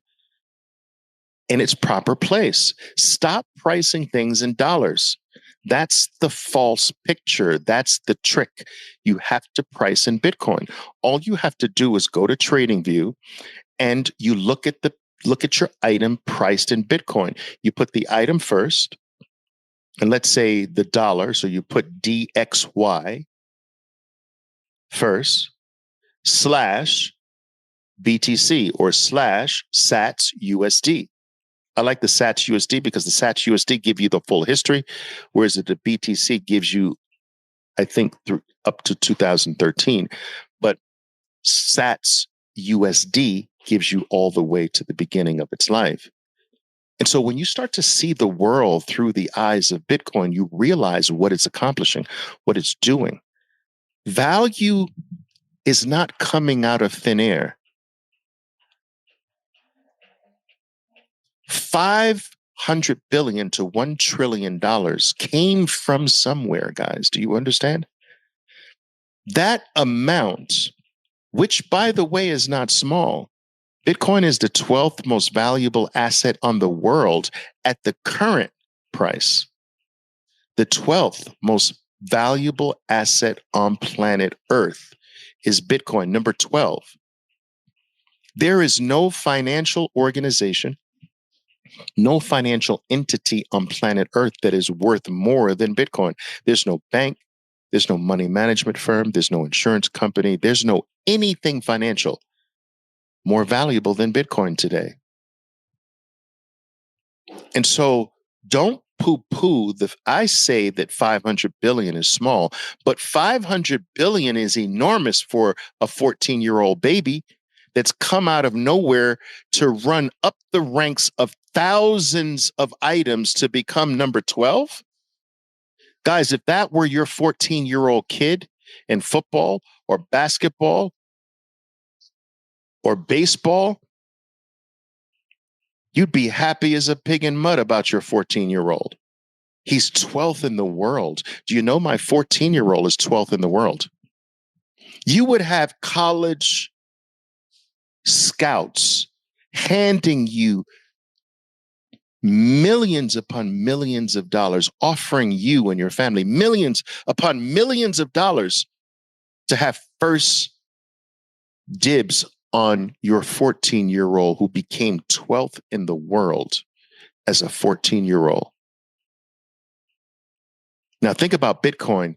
in its proper place. Stop pricing things in dollars. That's the false picture. That's the trick. You have to price in Bitcoin. All you have to do is go to TradingView and you look at your item priced in Bitcoin. You put the item first, and let's say the dollar. So you put DXY first, slash BTC or slash SATS USD. I like the SATS USD because the SATS USD give you the full history, whereas the BTC gives you, I think, up to 2013. But SATS USD gives you all the way to the beginning of its life. And so when you start to see the world through the eyes of Bitcoin, you realize what it's accomplishing, what it's doing. Value is not coming out of thin air. 500 billion to $1 trillion came from somewhere, guys. Do you understand? That amount, which by the way is not small, Bitcoin is the 12th most valuable asset on the world at the current price. The 12th most valuable asset on planet Earth is Bitcoin. Number 12. There is no financial organization, no financial entity on planet Earth that is worth more than Bitcoin. There's no bank, there's no money management firm, there's no insurance company, there's no anything financial more valuable than Bitcoin today. And so don't poo-poo I say that 500 billion is small, but 500 billion is enormous for a 14-year-old baby that's come out of nowhere to run up the ranks of thousands of items to become number 12. Guys, if that were your 14-year-old kid in football or basketball or baseball, you'd be happy as a pig in mud about your 14-year-old. He's 12th in the world. Do you know my 14-year-old is 12th in the world? You would have college scouts handing you millions upon millions of dollars, offering you and your family millions upon millions of dollars to have first dibs on your 14-year-old who became 12th in the world as a 14-year-old. Now think about Bitcoin,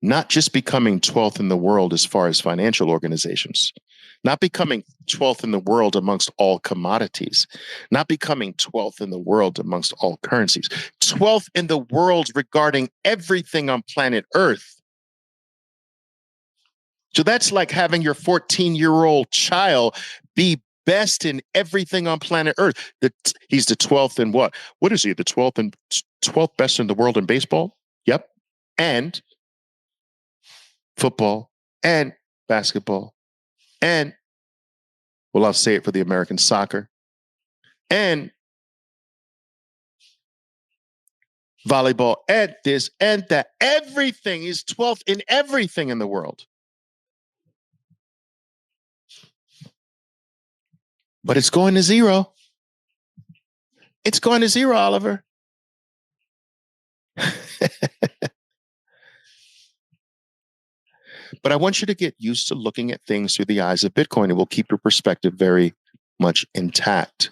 not just becoming 12th in the world as far as financial organizations, not becoming 12th in the world amongst all commodities, not becoming 12th in the world amongst all currencies, 12th in the world regarding everything on planet Earth. So that's like having your 14-year-old child be best in everything on planet Earth. He's the 12th in what? What is he? The 12th best in the world in baseball? Yep. And football and basketball and, well, I'll say it for the American soccer and volleyball and this and that. Everything is 12th in everything in the world. But it's going to zero. It's going to zero, Oliver. But I want you to get used to looking at things through the eyes of Bitcoin. It will keep your perspective very much intact.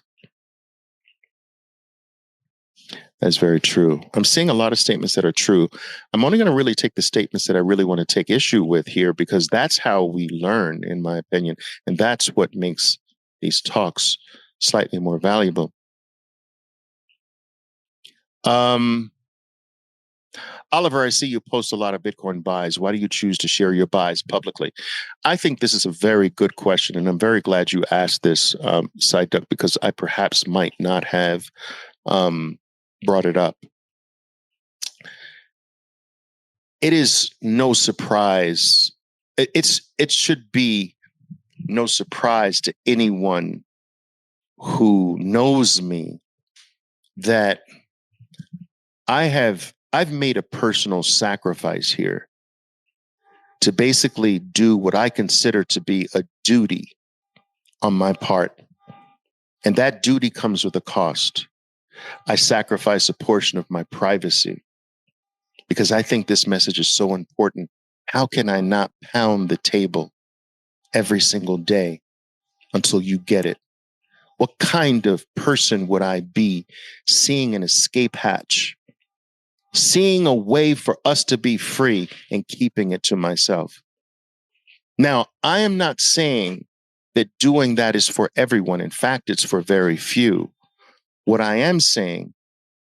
That's very true. I'm seeing a lot of statements that are true. I'm only going to really take the statements that I really want to take issue with here, because that's how we learn, in my opinion. And that's what makes these talks slightly more valuable. Oliver, I see you post a lot of Bitcoin buys. Why do you choose to share your buys publicly? I think this is a very good question, and I'm very glad you asked this, Side Duck, because I perhaps might not have brought it up. It is no surprise. It should be no surprise to anyone who knows me that I've made a personal sacrifice here to basically do what I consider to be a duty on my part. And that duty comes with a cost. I sacrifice a portion of my privacy because I think this message is so important. How can I not pound the table every single day until you get it? What kind of person would I be seeing an escape hatch, seeing a way for us to be free and keeping it to myself? Now, I am not saying that doing that is for everyone. In fact, it's for very few. What I am saying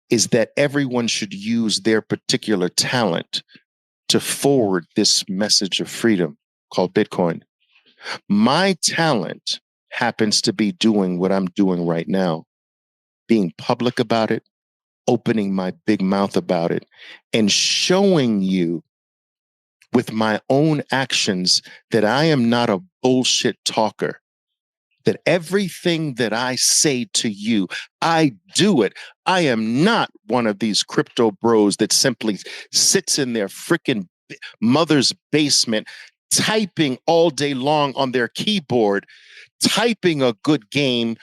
is that everyone should use their particular talent to forward this message of freedom called Bitcoin. My talent happens to be doing what I'm doing right now, being public about it, opening my big mouth about it, and showing you with my own actions that I am not a bullshit talker, that everything that I say to you, I do it. I am not one of these crypto bros that simply sits in their freaking mother's basement typing all day long on their keyboard, typing a good game,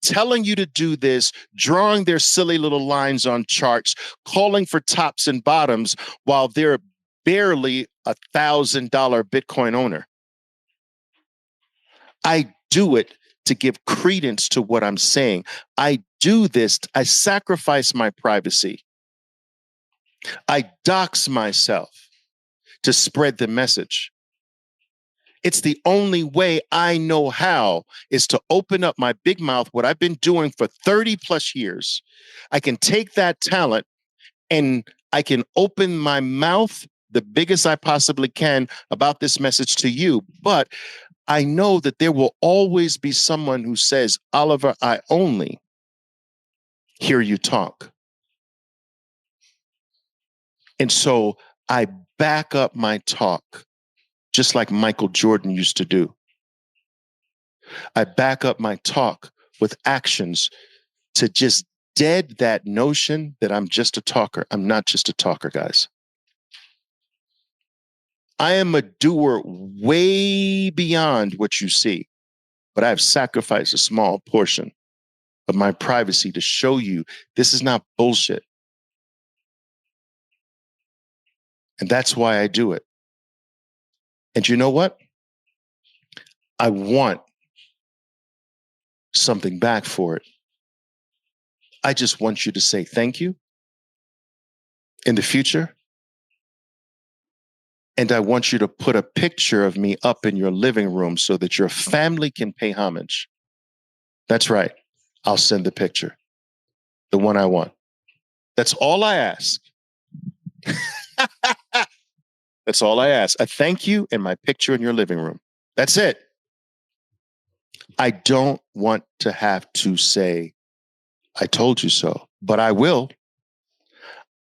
telling you to do this, drawing their silly little lines on charts, calling for tops and bottoms while they're barely $1,000 Bitcoin owner. I do it to give credence to what I'm saying. I do this, I sacrifice my privacy. I dox myself to spread the message. It's the only way I know how is to open up my big mouth, what I've been doing for 30 plus years. I can take that talent and I can open my mouth the biggest I possibly can about this message to you. But I know that there will always be someone who says, Oliver, I only hear you talk. And so I back up my talk, just like Michael Jordan used to do. I back up my talk with actions to just dead that notion that I'm just a talker. I'm not just a talker, guys. I am a doer way beyond what you see, but I've sacrificed a small portion of my privacy to show you this is not bullshit. And that's why I do it. And you know what? I want something back for it. I just want you to say thank you in the future. And I want you to put a picture of me up in your living room so that your family can pay homage. That's right. I'll send the picture, the one I want. That's all I ask. That's all I ask. A thank you and my picture in your living room. That's it. I don't want to have to say, I told you so, but I will.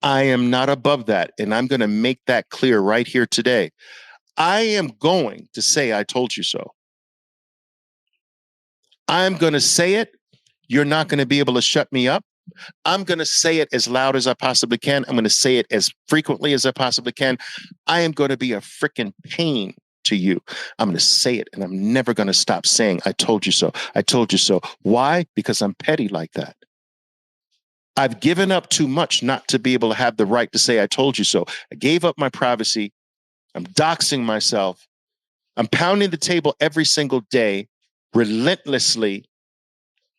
I am not above that. And I'm going to make that clear right here today. I am going to say, I told you so. I'm going to say it. You're not going to be able to shut me up. I'm going to say it as loud as I possibly can. I'm going to say it as frequently as I possibly can. I am going to be a freaking pain to you. I'm going to say it, and I'm never going to stop saying, I told you so. I told you so. Why? Because I'm petty like that. I've given up too much not to be able to have the right to say, I told you so. I gave up my privacy. I'm doxing myself. I'm pounding the table every single day, relentlessly.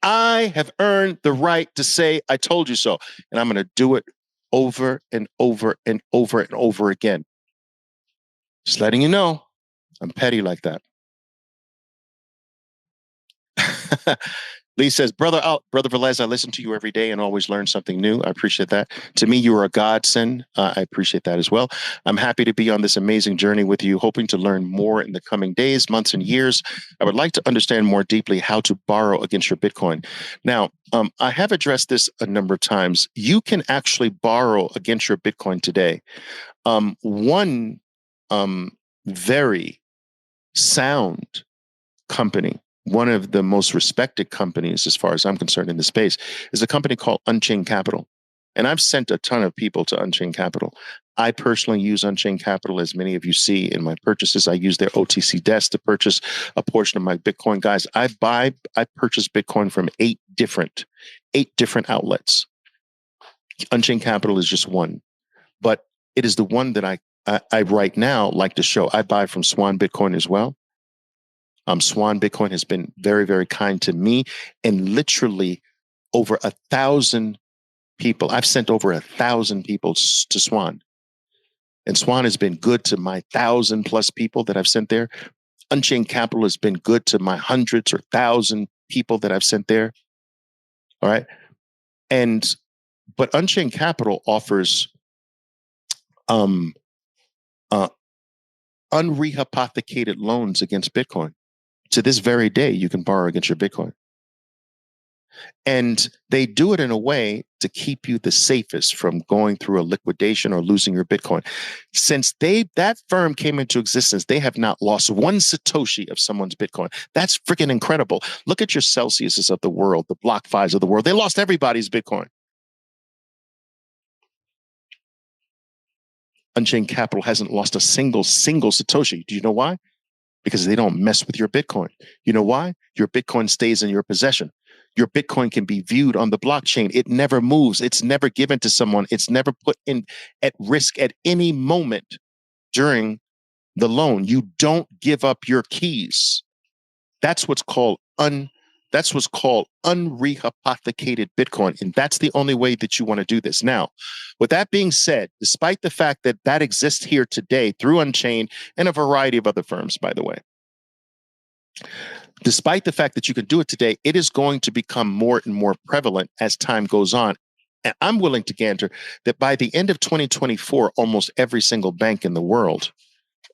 I have earned the right to say, I told you so. And I'm going to do it over and over and over and over again. Just letting you know, I'm petty like that. Lee says, Brother Velez, I listen to you every day and always learn something new. I appreciate that. To me, you are a godsend. I appreciate that as well. I'm happy to be on this amazing journey with you, hoping to learn more in the coming days, months, and years. I would like to understand more deeply how to borrow against your Bitcoin. Now, I have addressed this a number of times. You can actually borrow against your Bitcoin today. One very sound company, one of the most respected companies, as far as I'm concerned in the space, is a company called Unchained Capital. And I've sent a ton of people to Unchained Capital. I personally use Unchained Capital, as many of you see in my purchases. I use their OTC desk to purchase a portion of my Bitcoin. Guys, I purchase Bitcoin from eight different outlets. Unchained Capital is just one, but it is the one that I right now like to show. I buy from Swan Bitcoin as well. Swan Bitcoin has been very, very kind to me, and literally over 1,000 people. I've sent over 1,000 people to Swan, and Swan has been good to my 1,000 plus people that I've sent there. Unchained Capital has been good to my hundreds or 1,000 people that I've sent there. All right. But Unchained Capital offers unrehypothecated loans against Bitcoin. To this very day, you can borrow against your Bitcoin. And they do it in a way to keep you the safest from going through a liquidation or losing your Bitcoin. Since that firm came into existence, they have not lost one Satoshi of someone's Bitcoin. That's freaking incredible. Look at your Celsiuses of the world, the BlockFis of the world. They lost everybody's Bitcoin. Unchained Capital hasn't lost a single Satoshi. Do you know why? Because they don't mess with your Bitcoin. You know why? Your Bitcoin stays in your possession. your Bitcoin can be viewed on the blockchain. It never moves. It's never given to someone. It's never put in at risk at any moment during the loan. You don't give up your keys. That's what's called unrehypothecated Bitcoin. And that's the only way that you want to do this. Now, with that being said, despite the fact that that exists here today through Unchained and a variety of other firms, by the way, despite the fact that you can do it today, it is going to become more and more prevalent as time goes on. And I'm willing to gander that by the end of 2024, almost every single bank in the world,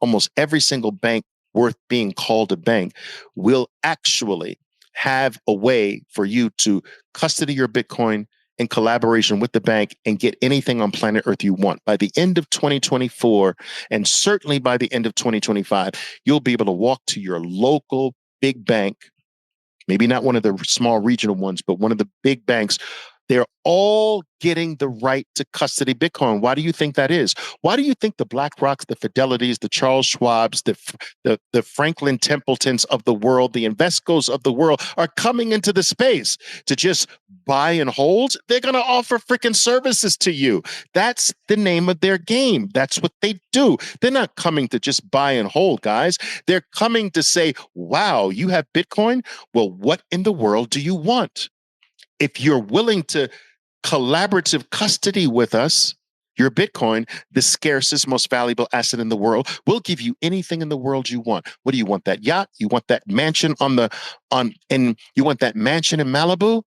almost every single bank worth being called a bank, will actually have a way for you to custody your Bitcoin in collaboration with the bank and get anything on planet Earth you want. By the end of 2024, and certainly by the end of 2025, you'll be able to walk to your local big bank, maybe not one of the small regional ones, but one of the big banks. They're all getting the right to custody Bitcoin. Why do you think that is? Why do you think the BlackRocks, the Fidelities, the Charles Schwabs, the Franklin Templetons of the world, the Invescos of the world are coming into the space to just buy and hold? They're going to offer freaking services to you. That's the name of their game. That's what they do. They're not coming to just buy and hold, guys. They're coming to say, wow, you have Bitcoin? Well, what in the world do you want? If you're willing to collaborative custody with us, your Bitcoin, the scarcest, most valuable asset in the world, we'll give you anything in the world you want. What do you want? That yacht? You want that mansion and you want that mansion in Malibu?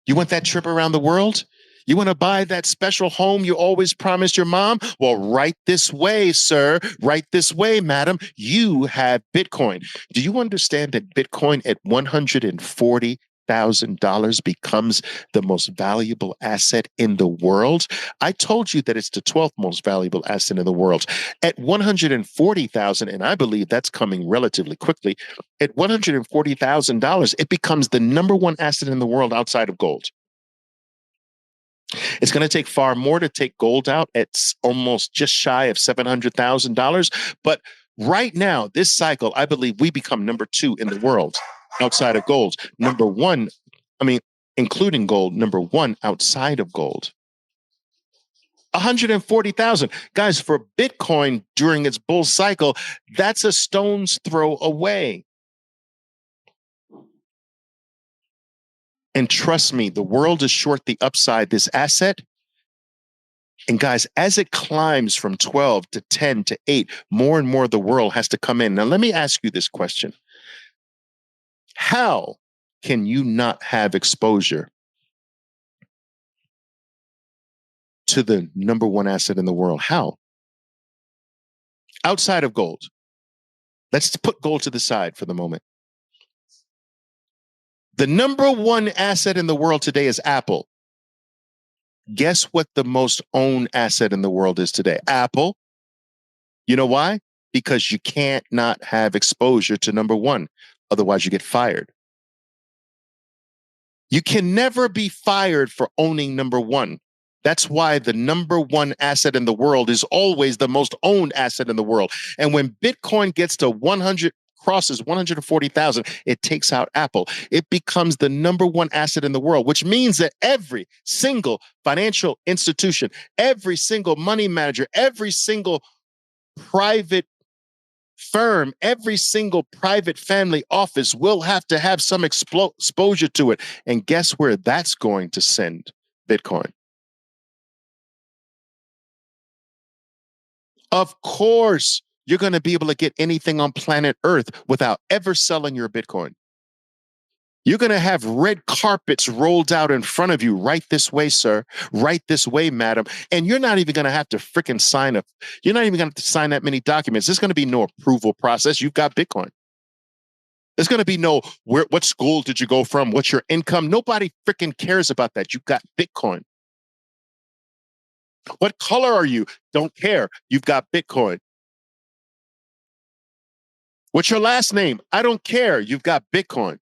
You want that trip around the world? You want to buy that special home you always promised your mom? Well, right this way, sir. Right this way, madam. You have Bitcoin. Do you understand that Bitcoin at $140,000 becomes the most valuable asset in the world? I told you that it's the 12th most valuable asset in the world. At 140,000, and I believe that's coming relatively quickly, at $140,000, it becomes the number one asset in the world outside of gold. It's going to take far more to take gold out at almost just shy of $700,000. But right now, this cycle, I believe we become number 2 in the world outside of gold. Number 1, including gold, number 1 outside of gold. 140,000. Guys, for Bitcoin during its bull cycle, that's a stone's throw away. And trust me, the world is short the upside, this asset. And guys, as it climbs from 12 to 10 to 8, more and more of the world has to come in. Now, let me ask you this question. How can you not have exposure to the number 1 asset in the world? How? Outside of gold. Let's put gold to the side for the moment. The number 1 asset in the world today is Apple. Guess what the most owned asset in the world is today? Apple. You know why? Because you can't not have exposure to number 1. Otherwise, you get fired. You can never be fired for owning number 1. That's why the number 1 asset in the world is always the most owned asset in the world. And when Bitcoin gets to crosses 140,000, it takes out Apple. It becomes the number 1 asset in the world, which means that every single financial institution, every single money manager, every single private firm, every single private family office will have to have some exposure to it. And guess where that's going to send Bitcoin? Of course, you're going to be able to get anything on planet Earth without ever selling your Bitcoin. You're going to have red carpets rolled out in front of you. Right this way, sir. Right this way, madam. And you're not even going to have to freaking sign up. You're not even going to sign that many documents. There's going to be no approval process. You've got Bitcoin. There's going to be no, what school did you go from? What's your income? Nobody freaking cares about that. You've got Bitcoin. What color are you? Don't care. You've got Bitcoin. What's your last name? I don't care. You've got Bitcoin.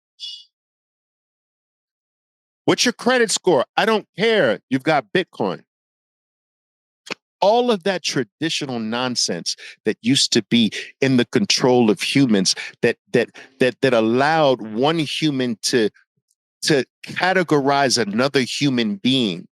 What's your credit score? I don't care. You've got Bitcoin. All of that traditional nonsense that used to be in the control of humans that allowed one human to to categorize another human being,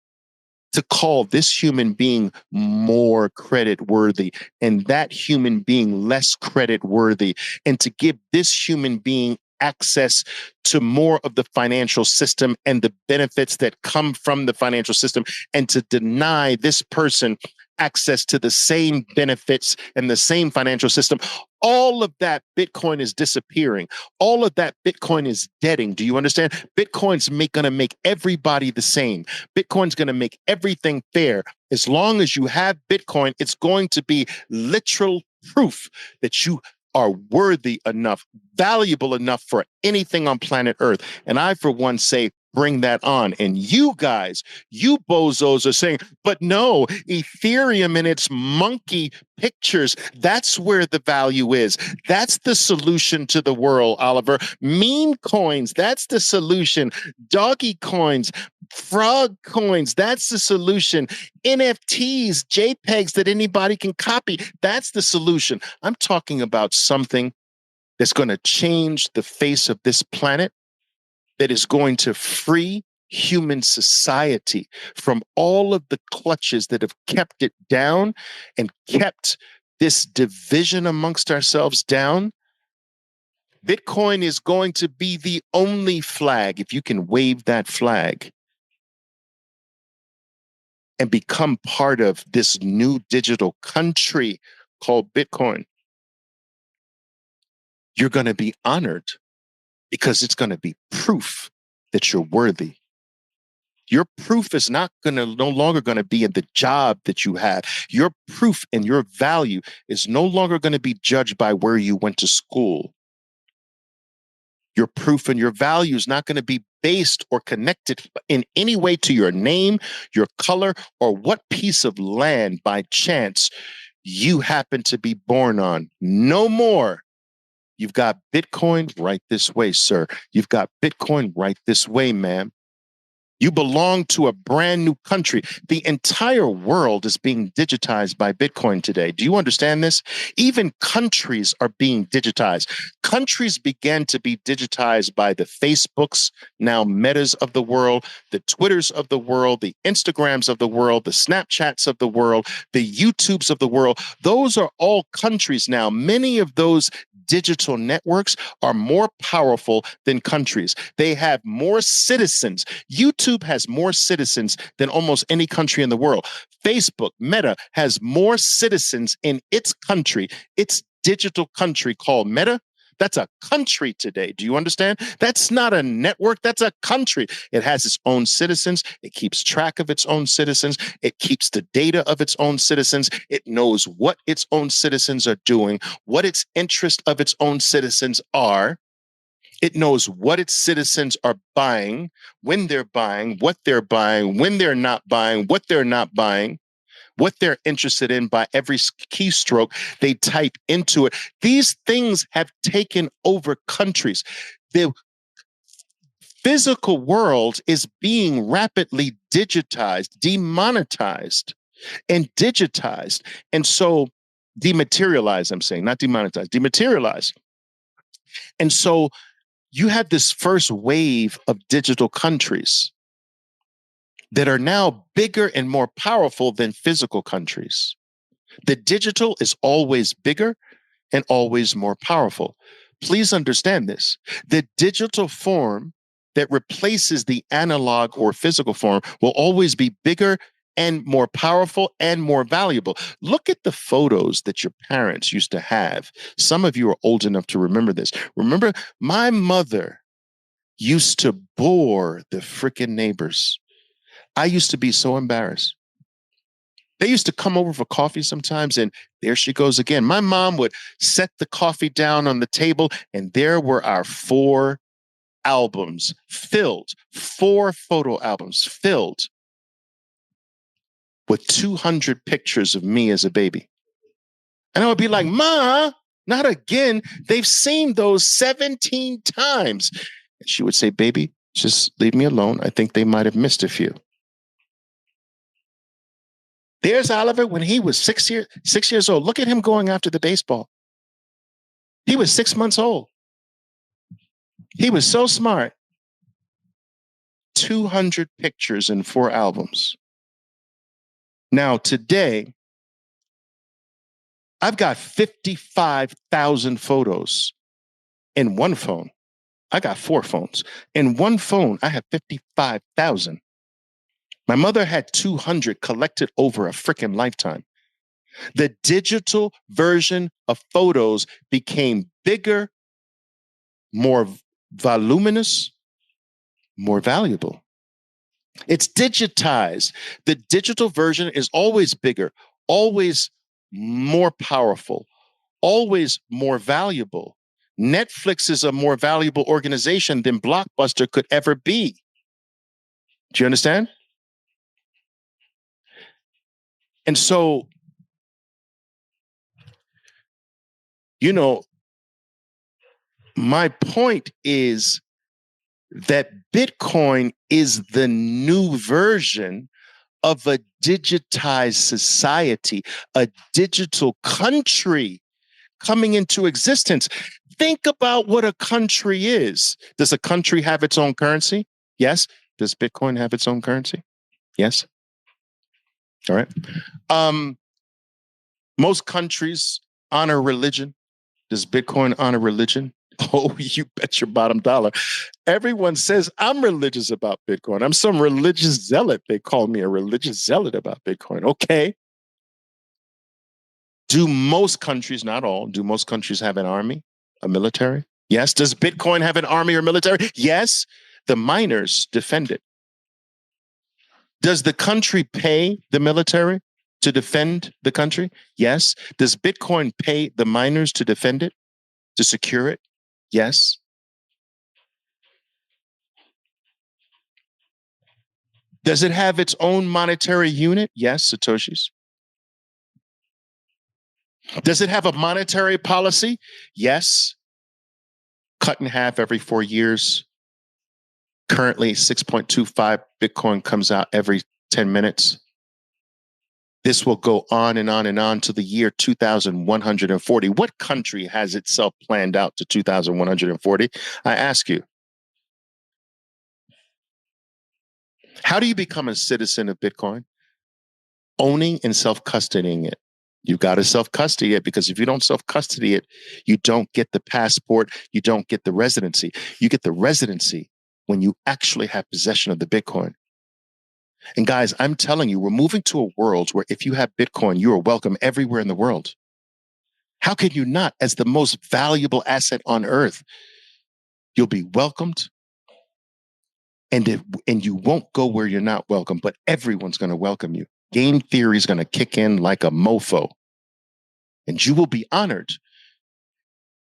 to call this human being more credit worthy and that human being less credit worthy, and to give this human being access to more of the financial system and the benefits that come from the financial system, and to deny this person access to the same benefits and the same financial system. All of that Bitcoin is disappearing. All of that Bitcoin is deading. Do you understand? Bitcoin's going to make everybody the same. Bitcoin's going to make everything fair. As long as you have Bitcoin, it's going to be literal proof that you are worthy enough, valuable enough for anything on planet Earth. And I, for one, say, bring that on. And you guys, you bozos are saying, but no, Ethereum and its monkey pictures, that's where the value is. That's the solution to the world, Oliver. Meme coins, that's the solution. Doggy coins, frog coins, that's the solution. NFTs, JPEGs that anybody can copy, that's the solution. I'm talking about something that's going to change the face of this planet, that is going to free human society from all of the clutches that have kept it down and kept this division amongst ourselves down. Bitcoin is going to be the only flag, if you can wave that flag and become part of this new digital country called Bitcoin, you're going to be honored, because it's going to be proof that you're worthy. Your proof is no longer going to be in the job that you have. Your proof and your value is no longer going to be judged by where you went to school. Your proof and your value is not going to be based or connected in any way to your name, your color, or what piece of land by chance you happen to be born on. No more. You've got Bitcoin right this way, sir. You've got Bitcoin right this way, ma'am. You belong to a brand new country. The entire world is being digitized by Bitcoin today. Do you understand this? Even countries are being digitized. Countries began to be digitized by the Facebooks, now Metas of the world, the Twitters of the world, the Instagrams of the world, the Snapchats of the world, the YouTubes of the world. Those are all countries now. Many of those digital networks are more powerful than countries. They have more citizens. YouTube has more citizens than almost any country in the world. Facebook, Meta, has more citizens in its country, its digital country called Meta. That's a country today. Do you understand? That's not a network. That's a country. It has its own citizens. It keeps track of its own citizens. It keeps the data of its own citizens. It knows what its own citizens are doing, what its interest of its own citizens are. It knows what its citizens are buying, when they're buying, what they're buying, when they're not buying, what they're not buying, what they're interested in by every keystroke they type into it. These things have taken over countries. The physical world is being rapidly digitized, demonetized, and digitized. And so dematerialized, I'm saying, not demonetized, dematerialized. And so you have this first wave of digital countries that are now bigger and more powerful than physical countries. The digital is always bigger and always more powerful. Please understand this. The digital form that replaces the analog or physical form will always be bigger and more powerful and more valuable. Look at the photos that your parents used to have. Some of you are old enough to remember this. Remember, my mother used to bore the freaking neighbors. I used to be so embarrassed. They used to come over for coffee sometimes, and there she goes again. My mom would set the coffee down on the table, and there were our 4 albums filled, 4 photo albums filled with 200 pictures of me as a baby. And I would be like, Ma, not again. They've seen those 17 times. And she would say, baby, just leave me alone. I think they might have missed a few. There's Oliver when he was 6 years old. Look at him going after the baseball. He was 6 months old. He was so smart. 200 pictures in 4 albums. Now, today, I've got 55,000 photos in one phone. I got 4 phones. In one phone, I have 55,000. My mother had 200 collected over a freaking lifetime. The digital version of photos became bigger, more voluminous, more valuable. It's digitized. The digital version is always bigger, always more powerful, always more valuable. Netflix is a more valuable organization than Blockbuster could ever be. Do you understand? And so, you know, my point is that Bitcoin is the new version of a digitized society, a digital country coming into existence. Think about what a country is. Does a country have its own currency? Yes. Does Bitcoin have its own currency? Yes. All right. Most countries honor religion. Does Bitcoin honor religion? Oh, you bet your bottom dollar. Everyone says I'm religious about Bitcoin. I'm some religious zealot. They call me a religious zealot about Bitcoin. Okay. Do most countries, not all, do most countries have an army, a military? Yes. Does Bitcoin have an army or military? Yes. The miners defend it. Does the country pay the military to defend the country? Yes. Does Bitcoin pay the miners to defend it, to secure it? Yes. Does it have its own monetary unit? Yes, Satoshis. Does it have a monetary policy? Yes. Cut in half every 4 years. Currently, 6.25 Bitcoin comes out every 10 minutes. This will go on and on and on to the year 2140. What country has itself planned out to 2140? I ask you. How do you become a citizen of Bitcoin? Owning and self-custodying it. You've got to self-custody it, because if you don't self-custody it, you don't get the passport, you don't get the residency. You get the residency when you actually have possession of the Bitcoin. And guys, I'm telling you, we're moving to a world where if you have Bitcoin, you are welcome everywhere in the world. How can you not, as the most valuable asset on earth? You'll be welcomed, and you won't go where you're not welcome, but everyone's going to welcome you. Game theory is going to kick in like a mofo, and you will be honored.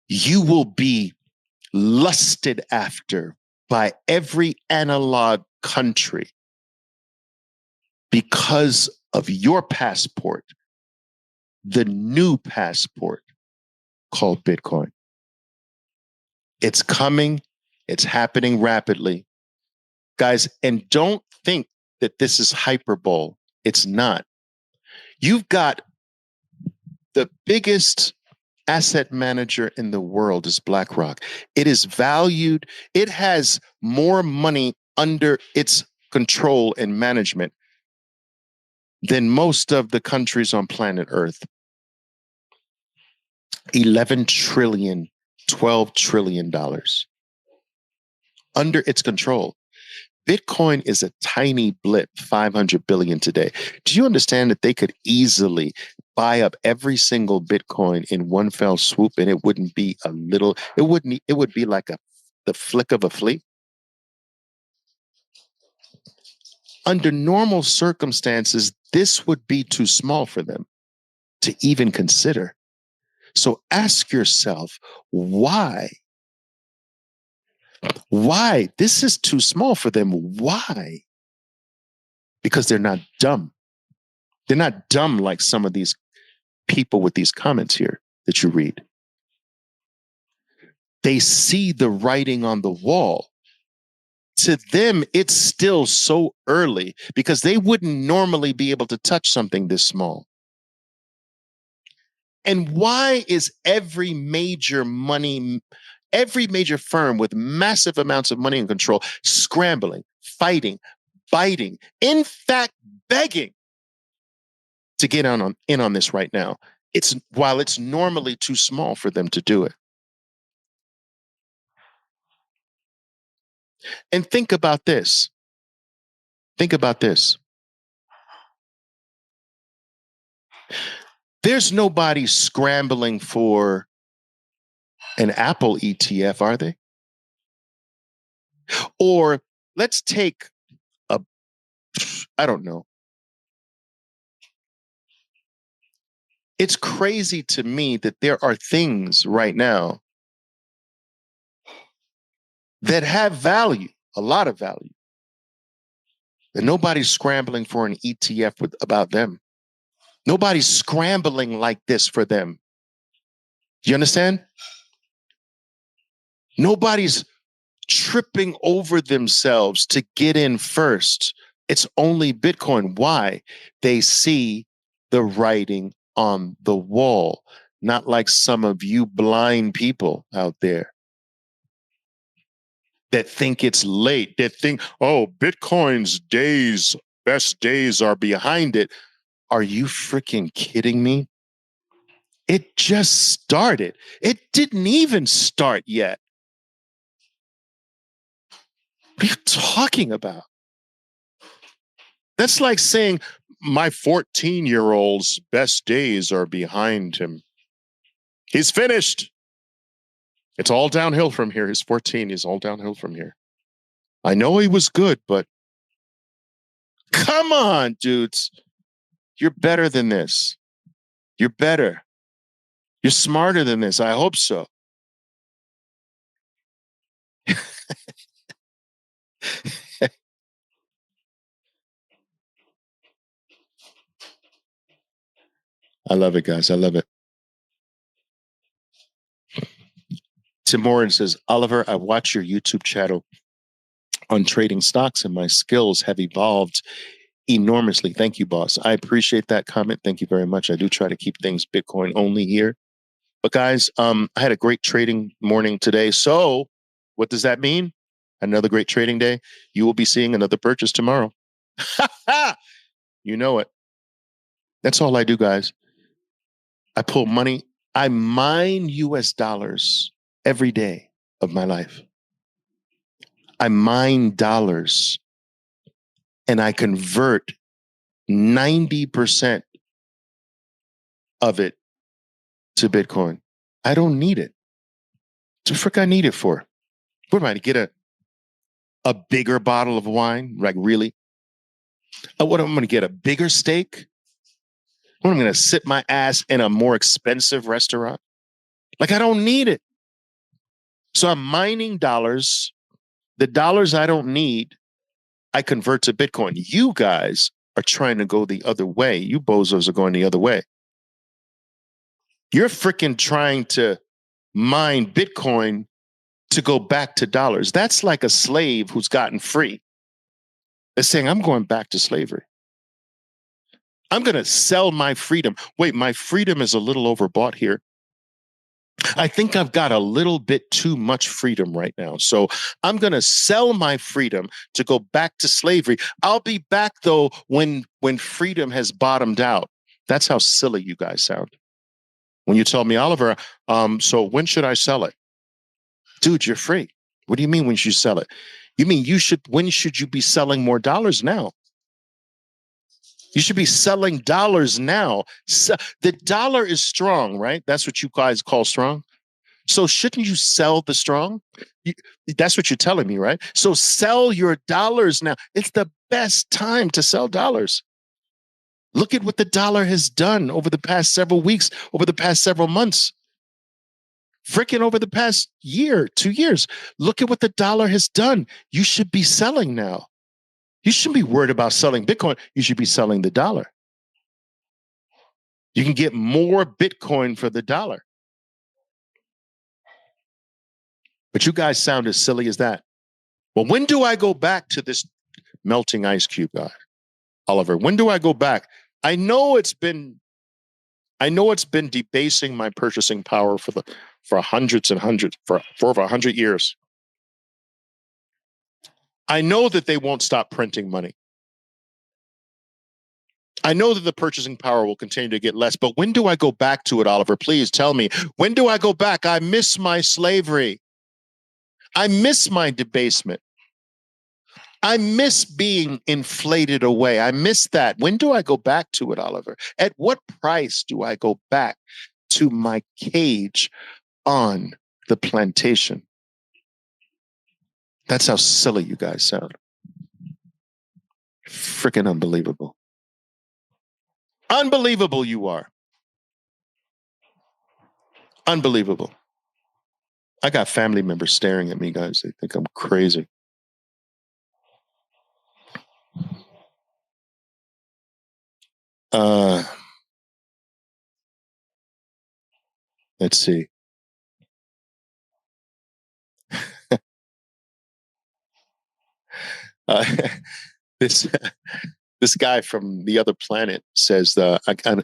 You will be lusted after by every analog country because of your passport, the new passport called Bitcoin. It's coming. It's happening rapidly. Guys, and don't think that this is hyperbole. It's not. You've got the biggest asset manager in the world is BlackRock. It is valued. It has more money under its control and management than most of the countries on planet Earth. 11 trillion, $12 trillion under its control. Bitcoin is a tiny blip, 500 billion today. Do you understand that they could easily buy up every single Bitcoin in one fell swoop, and it wouldn't be a little, it would be like the flick of a flea? Under normal circumstances, this would be too small for them to even consider. So ask yourself, why? Why? This is too small for them. Why? Because they're not dumb. They're not dumb like some of these people with these comments here that you read. They see the writing on the wall. To them, it's still so early because they wouldn't normally be able to touch something this small. And why is every major money, every major firm with massive amounts of money and control, scrambling, fighting, biting, in fact, begging to get in on this right now. While it's normally too small for them to do it. And think about this. Think about this. There's nobody scrambling for an Apple ETF, are they? Or let's take I don't know. It's crazy to me that there are things right now that have value, a lot of value, and nobody's scrambling for an ETF about them. Nobody's scrambling like this for them. You understand? Nobody's tripping over themselves to get in first. It's only Bitcoin. Why? They see the writing on the wall, not like some of you blind people out there that think it's late, that think, oh, Bitcoin's best days are behind it. Are you freaking kidding me? It just started. It didn't even start yet. What are you talking about? That's like saying my 14-year-old's best days are behind him. He's finished. It's all downhill from here. He's 14. He's all downhill from here. I know he was good, but come on, dudes. You're better than this. You're better. You're smarter than this. I hope so. I love it, guys. I love it. Tim Morin says, Oliver, I watch your YouTube channel on trading stocks and my skills have evolved enormously. Thank you, boss. I appreciate that comment. Thank you very much. I do try to keep things Bitcoin only here. But guys, I had a great trading morning today. So what does that mean? Another great trading day. You will be seeing another purchase tomorrow. You know it. That's all I do, guys. I pull money. I mine US dollars every day of my life. I mine dollars and I convert 90% of it to Bitcoin. I don't need it. What the frick I need it for? What am I to get a bigger bottle of wine? Like really? What am I going to get? A bigger steak? What am I going to sit my ass in a more expensive restaurant? Like I don't need it. So I'm mining dollars. The dollars I don't need, I convert to Bitcoin. You guys are trying to go the other way. You bozos are going the other way. You're freaking trying to mine Bitcoin to go back to dollars. That's like a slave who's gotten free. They're saying, I'm going back to slavery. I'm going to sell my freedom. Wait, my freedom is a little overbought here. I think I've got a little bit too much freedom right now. So I'm going to sell my freedom to go back to slavery. I'll be back, though, when freedom has bottomed out. That's how silly you guys sound. When you tell me, Oliver, so when should I sell it? Dude, you're free. What do you mean when you sell it? You mean when should you be selling more dollars now? You should be selling dollars now. So, the dollar is strong, right? That's what you guys call strong. So shouldn't you sell the strong? That's what you're telling me, right? So sell your dollars now. It's the best time to sell dollars. Look at what the dollar has done over the past several weeks, over the past several months. Freaking over the past year, 2 years. Look at what the dollar has done. You should be selling now. You shouldn't be worried about selling Bitcoin. You should be selling the dollar. You can get more Bitcoin for the dollar. But you guys sound as silly as that. Well, when do I go back to this melting ice cube guy? Oliver, when do I go back? I know it's been I know it's been debasing my purchasing power for hundreds and hundreds for over 100 years. I know that they won't stop printing money. I know that the purchasing power will continue to get less, but when do I go back to it, Oliver? Please tell me. When do I go back? I miss my slavery. I miss my debasement. I miss being inflated away. I miss that. When do I go back to it, Oliver? At what price do I go back to my cage on the plantation? That's how silly you guys sound. Freaking unbelievable. Unbelievable you are. Unbelievable. I got family members staring at me, guys. They think I'm crazy. Let's see. This this guy from the other planet says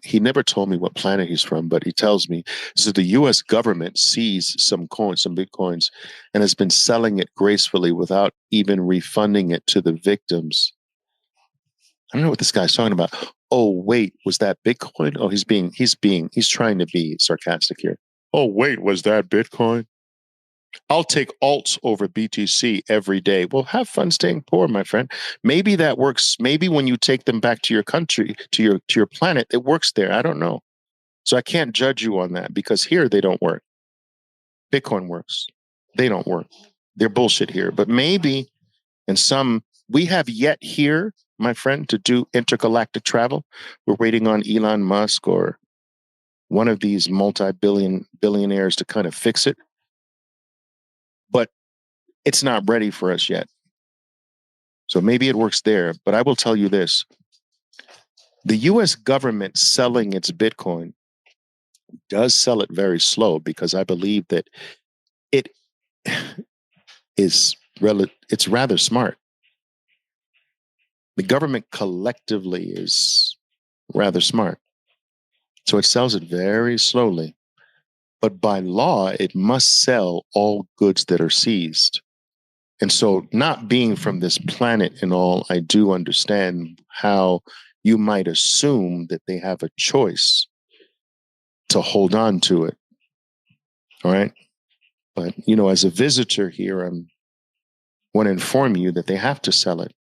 he never told me what planet he's from, but he tells me so the U.S. government seized some bitcoins, and has been selling it gracefully without even refunding it to the victims. I don't know what this guy's talking about. Oh wait, was that Bitcoin? Oh, he's trying to be sarcastic here. Oh wait, was that Bitcoin? I'll take alts over BTC every day. Well, have fun staying poor, my friend. Maybe that works. Maybe when you take them back to your country, to your planet, it works there. I don't know. So I can't judge you on that because here they don't work. Bitcoin works. They don't work. They're bullshit here. But maybe in some, we have yet here, my friend, to do intergalactic travel. We're waiting on Elon Musk or one of these billionaires to kind of fix it. But it's not ready for us yet. So maybe it works there. But I will tell you this. The US government selling its Bitcoin does sell it very slow because I believe that it's rather smart. The government collectively is rather smart. So it sells it very slowly. But by law, it must sell all goods that are seized. And so, not being from this planet and all, I do understand how you might assume that they have a choice to hold on to it. All right. But, as a visitor here, I want to inform you that they have to sell it.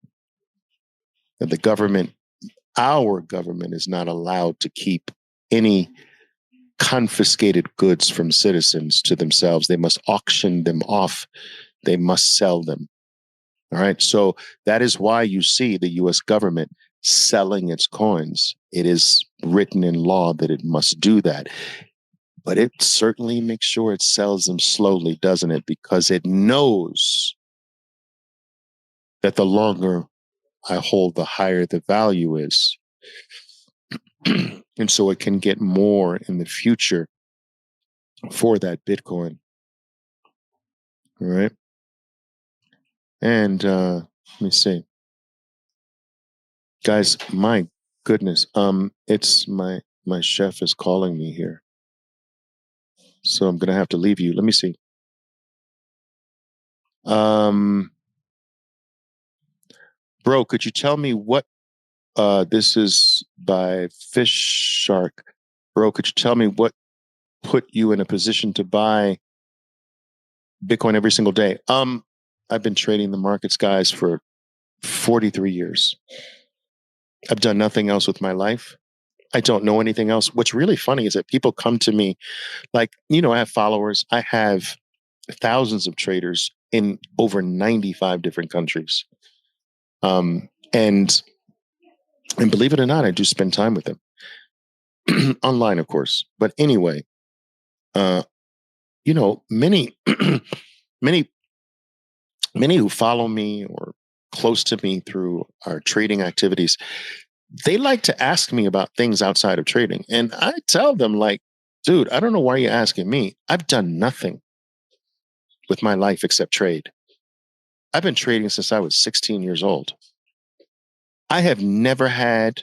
That our government is not allowed to keep any confiscated goods from citizens to themselves. They must auction them off. They must sell them. All right. So that is why you see the US government selling its coins. It is written in law that it must do that. But it certainly makes sure it sells them slowly, doesn't it? Because it knows that the longer I hold, the higher the value is. And so it can get more in the future for that Bitcoin. All right. And let me see. Guys, my goodness. It's my chef is calling me here. So I'm gonna have to leave you. Let me see. Bro, could you tell me what this is by Fish Shark? Bro, could you tell me what put you in a position to buy Bitcoin every single day? I've been trading the markets, guys, for 43 years. I've done nothing else with my life. I don't know anything else. What's really funny is that people come to me like, I have followers. I have thousands of traders in over 95 different countries. And believe it or not, I do spend time with them online, of course. But anyway, many, many who follow me or close to me through our trading activities, they like to ask me about things outside of trading. And I tell them like, dude, I don't know why you're asking me. I've done nothing with my life except trade. I've been trading since I was 16 years old. I have never had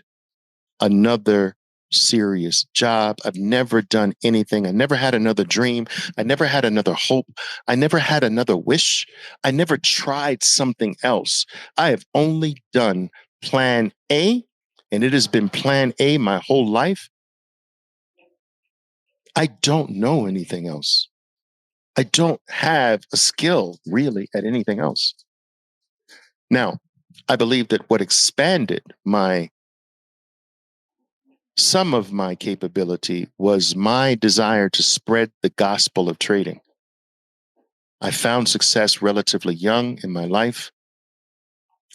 another serious job. I've never done anything. I never had another dream. I never had another hope. I never had another wish. I never tried something else. I have only done plan A, and it has been plan A my whole life. I don't know anything else. I don't have a skill really at anything else. Now, I believe that what expanded some of my capability was my desire to spread the gospel of trading. I found success relatively young in my life.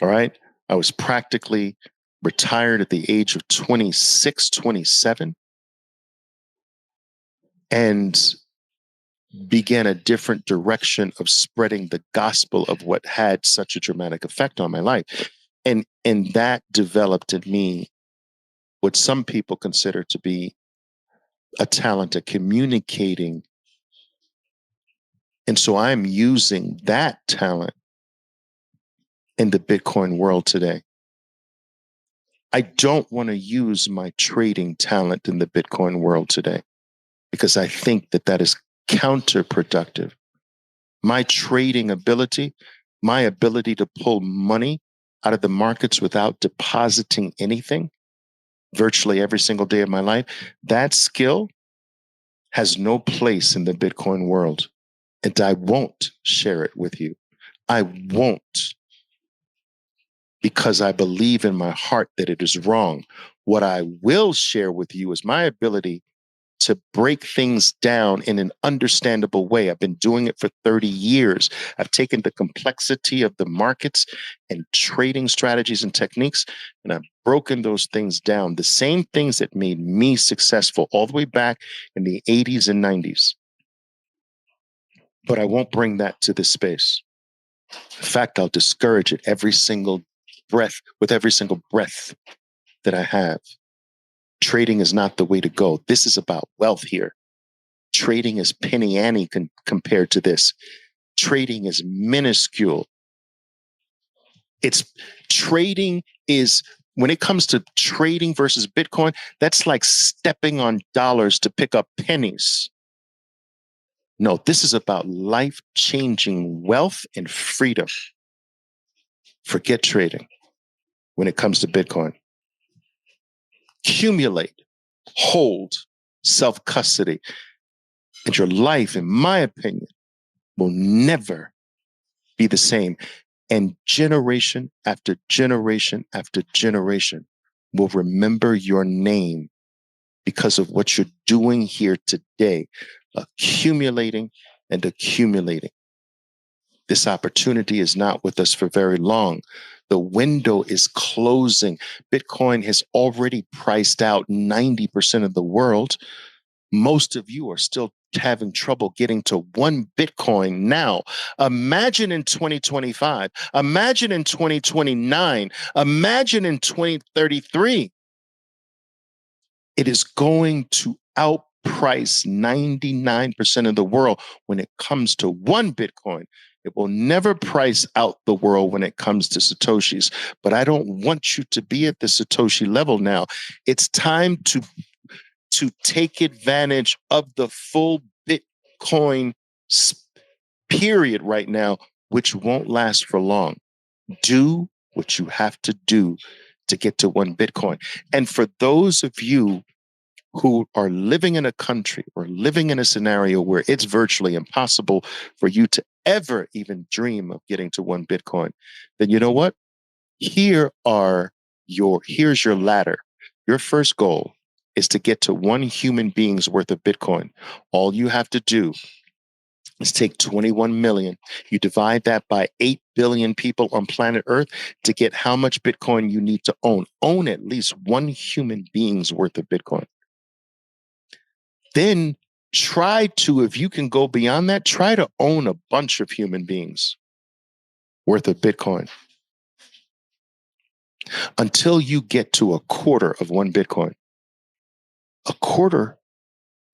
All right. I was practically retired at the age of 26, 27, and began a different direction of spreading the gospel of what had such a dramatic effect on my life. And that developed in me what some people consider to be a talent at communicating. And so I'm using that talent in the Bitcoin world today. I don't want to use my trading talent in the Bitcoin world today because I think that that is counterproductive. My trading ability, my ability to pull money out of the markets without depositing anything virtually every single day of my life, that skill has no place in the Bitcoin world. And I won't share it with you. I won't, because I believe in my heart that it is wrong. What I will share with you is my ability to break things down in an understandable way. I've been doing it for 30 years. I've taken the complexity of the markets and trading strategies and techniques, and I've broken those things down. The same things that made me successful all the way back in the 80s and 90s. But I won't bring that to this space. In fact, I'll discourage it every single breath, with every single breath that I have. Trading is not the way to go. This is about wealth here. Trading is penny ante compared to this. Trading is minuscule. When it comes to trading versus Bitcoin, that's like stepping on dollars to pick up pennies. No, this is about life-changing wealth and freedom. Forget trading when it comes to Bitcoin. Accumulate, hold, self-custody. And your life, in my opinion, will never be the same. And generation after generation after generation will remember your name because of what you're doing here today, accumulating and accumulating. This opportunity is not with us for very long. The window is closing. Bitcoin has already priced out 90% of the world. Most of you are still having trouble getting to one Bitcoin now. Imagine in 2025, imagine in 2029, imagine in 2033. It is going to outprice 99% of the world when it comes to one Bitcoin. It will never price out the world when it comes to Satoshis. But I don't want you to be at the Satoshi level now. It's time to take advantage of the full Bitcoin period right now, which won't last for long. Do what you have to do to get to one Bitcoin. And for those of you who are living in a country or living in a scenario where it's virtually impossible for you to ever even dream of getting to one Bitcoin, then you know what? Here's your ladder. Your first goal is to get to one human being's worth of Bitcoin. All you have to do is take 21 million. You divide that by 8 billion people on planet Earth to get how much Bitcoin you need to own. Own at least one human being's worth of Bitcoin. Then try to, if you can go beyond that, try to own a bunch of human beings worth of Bitcoin until you get to a quarter of one Bitcoin. A quarter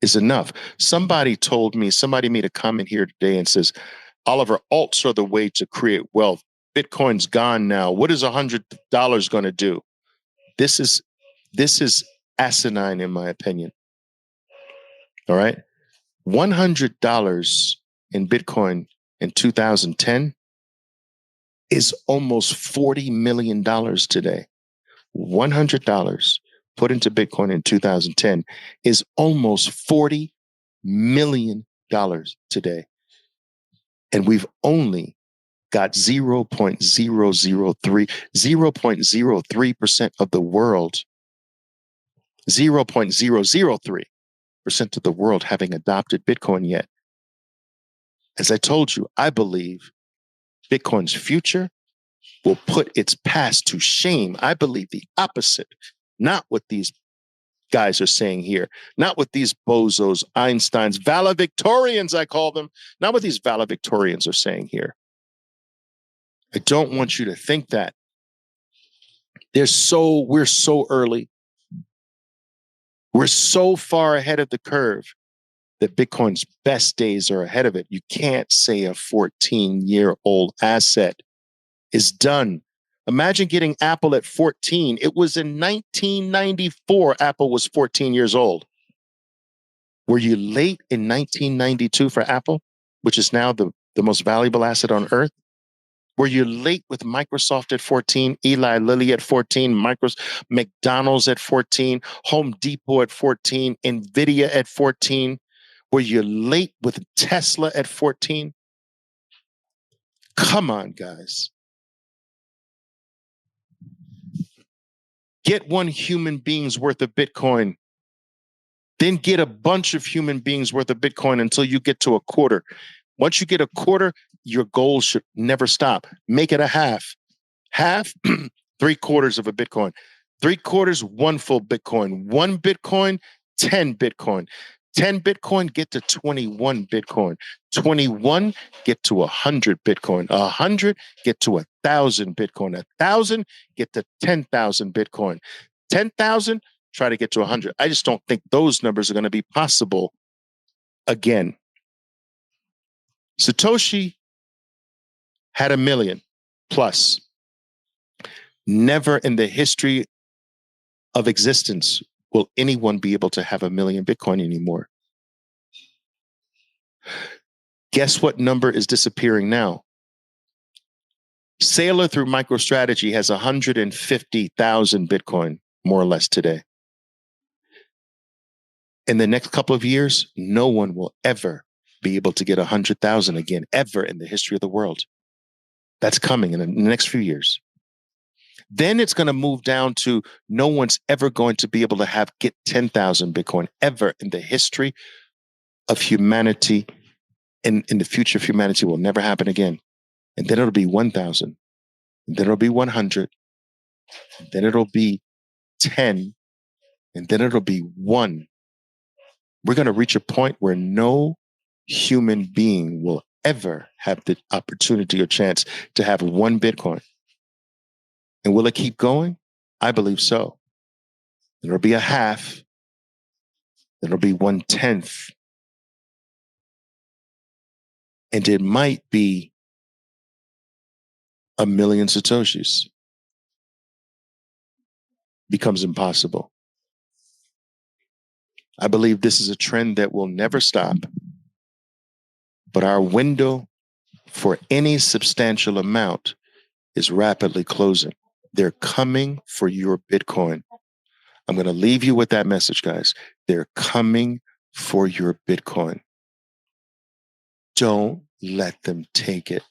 is enough. Somebody made a comment here today and says, Oliver, alts are the way to create wealth. Bitcoin's gone now. What is $100 going to do? This is asinine, in my opinion. All right. $100 in Bitcoin in 2010 is almost $40 million today. $100 put into Bitcoin in 2010 is almost $40 million today. And we've only got 0.003% of the world, 0.003% of the world having adopted Bitcoin yet. As I told you, I believe Bitcoin's future will put its past to shame. I believe the opposite, not what these guys are saying here, not what these bozos, Einsteins, valedictorians, I call them, not what these valedictorians are saying here. I don't want you to think that. We're so early. We're so far ahead of the curve that Bitcoin's best days are ahead of it. You can't say a 14-year-old asset is done. Imagine getting Apple at 14. It was in 1994, Apple was 14 years old. Were you late in 1992 for Apple, which is now the most valuable asset on earth? Were you late with Microsoft at 14, Eli Lilly at 14, McDonald's at 14, Home Depot at 14, Nvidia at 14? Were you late with Tesla at 14? Come on, guys. Get one human being's worth of Bitcoin. Then get a bunch of human beings worth of Bitcoin until you get to a quarter. Once you get a quarter, your goal should never stop. Make it a half. Half, 3/4 of a Bitcoin. 3/4, one full Bitcoin. 1 Bitcoin, 10 Bitcoin. 10 Bitcoin, get to 21 Bitcoin. 21, get to 100 Bitcoin. 100, get to 1,000 Bitcoin. 1,000, get to 10,000 Bitcoin. 10,000, try to get to 100. I just don't think those numbers are going to be possible again. Satoshi had 1 million plus. Never in the history of existence will anyone be able to have 1 million Bitcoin anymore. Guess what number is disappearing now? Sailor through MicroStrategy has 150,000 Bitcoin, more or less, today. In the next couple of years, no one will ever be able to get 100,000 again, ever in the history of the world. That's coming in the next few years. Then it's going to move down to no one's ever going to be able to get 10,000 Bitcoin ever in the history of humanity. In the future of humanity will never happen again. And then it'll be 1,000. And then it'll be 100. And then it'll be 10. And then it'll be 1. We're going to reach a point where no human being will ever have the opportunity or chance to have 1 Bitcoin. And will it keep going? I believe so. It'll be a half. It'll be 1/10. And it might be 1 million Satoshis. Becomes impossible. I believe this is a trend that will never stop. But our window for any substantial amount is rapidly closing. They're coming for your Bitcoin. I'm going to leave you with that message, guys. They're coming for your Bitcoin. Don't let them take it.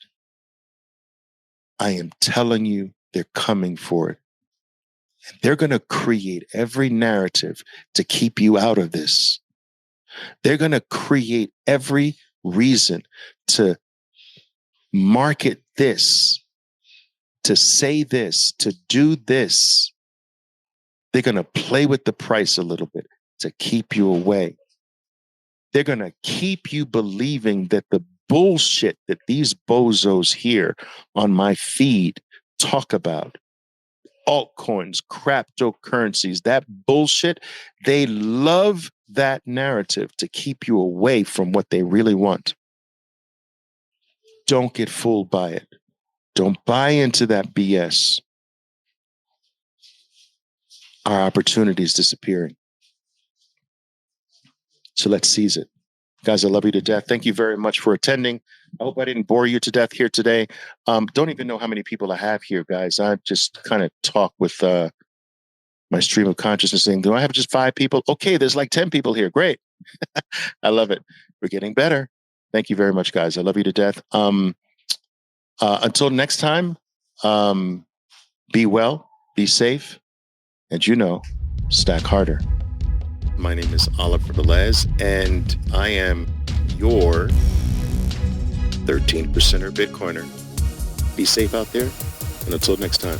I am telling you, they're coming for it. They're going to create every narrative to keep you out of this. They're going to create every reason to market this, to say this, to do this. They're going to play with the price a little bit to keep you away. They're going to keep you believing that the bullshit that these bozos here on my feed talk about, altcoins, cryptocurrencies, that bullshit, they love that narrative to keep you away from what they really want. Don't get fooled by it. Don't buy into that BS. our opportunities disappearing. So let's seize it. Guys, I love you to death. Thank you very much for attending. I hope I didn't bore you to death here today. Don't even know how many people I have here, guys. I just kind of talk with my stream of consciousness saying, do I have just 5 people? Okay, there's like 10 people here. Great. I love it. We're getting better. Thank you very much, guys. I love you to death. Until next time, be well, be safe, and stack harder. My name is Oliver Velez, and I am your 13%er Bitcoiner. Be safe out there, and until next time.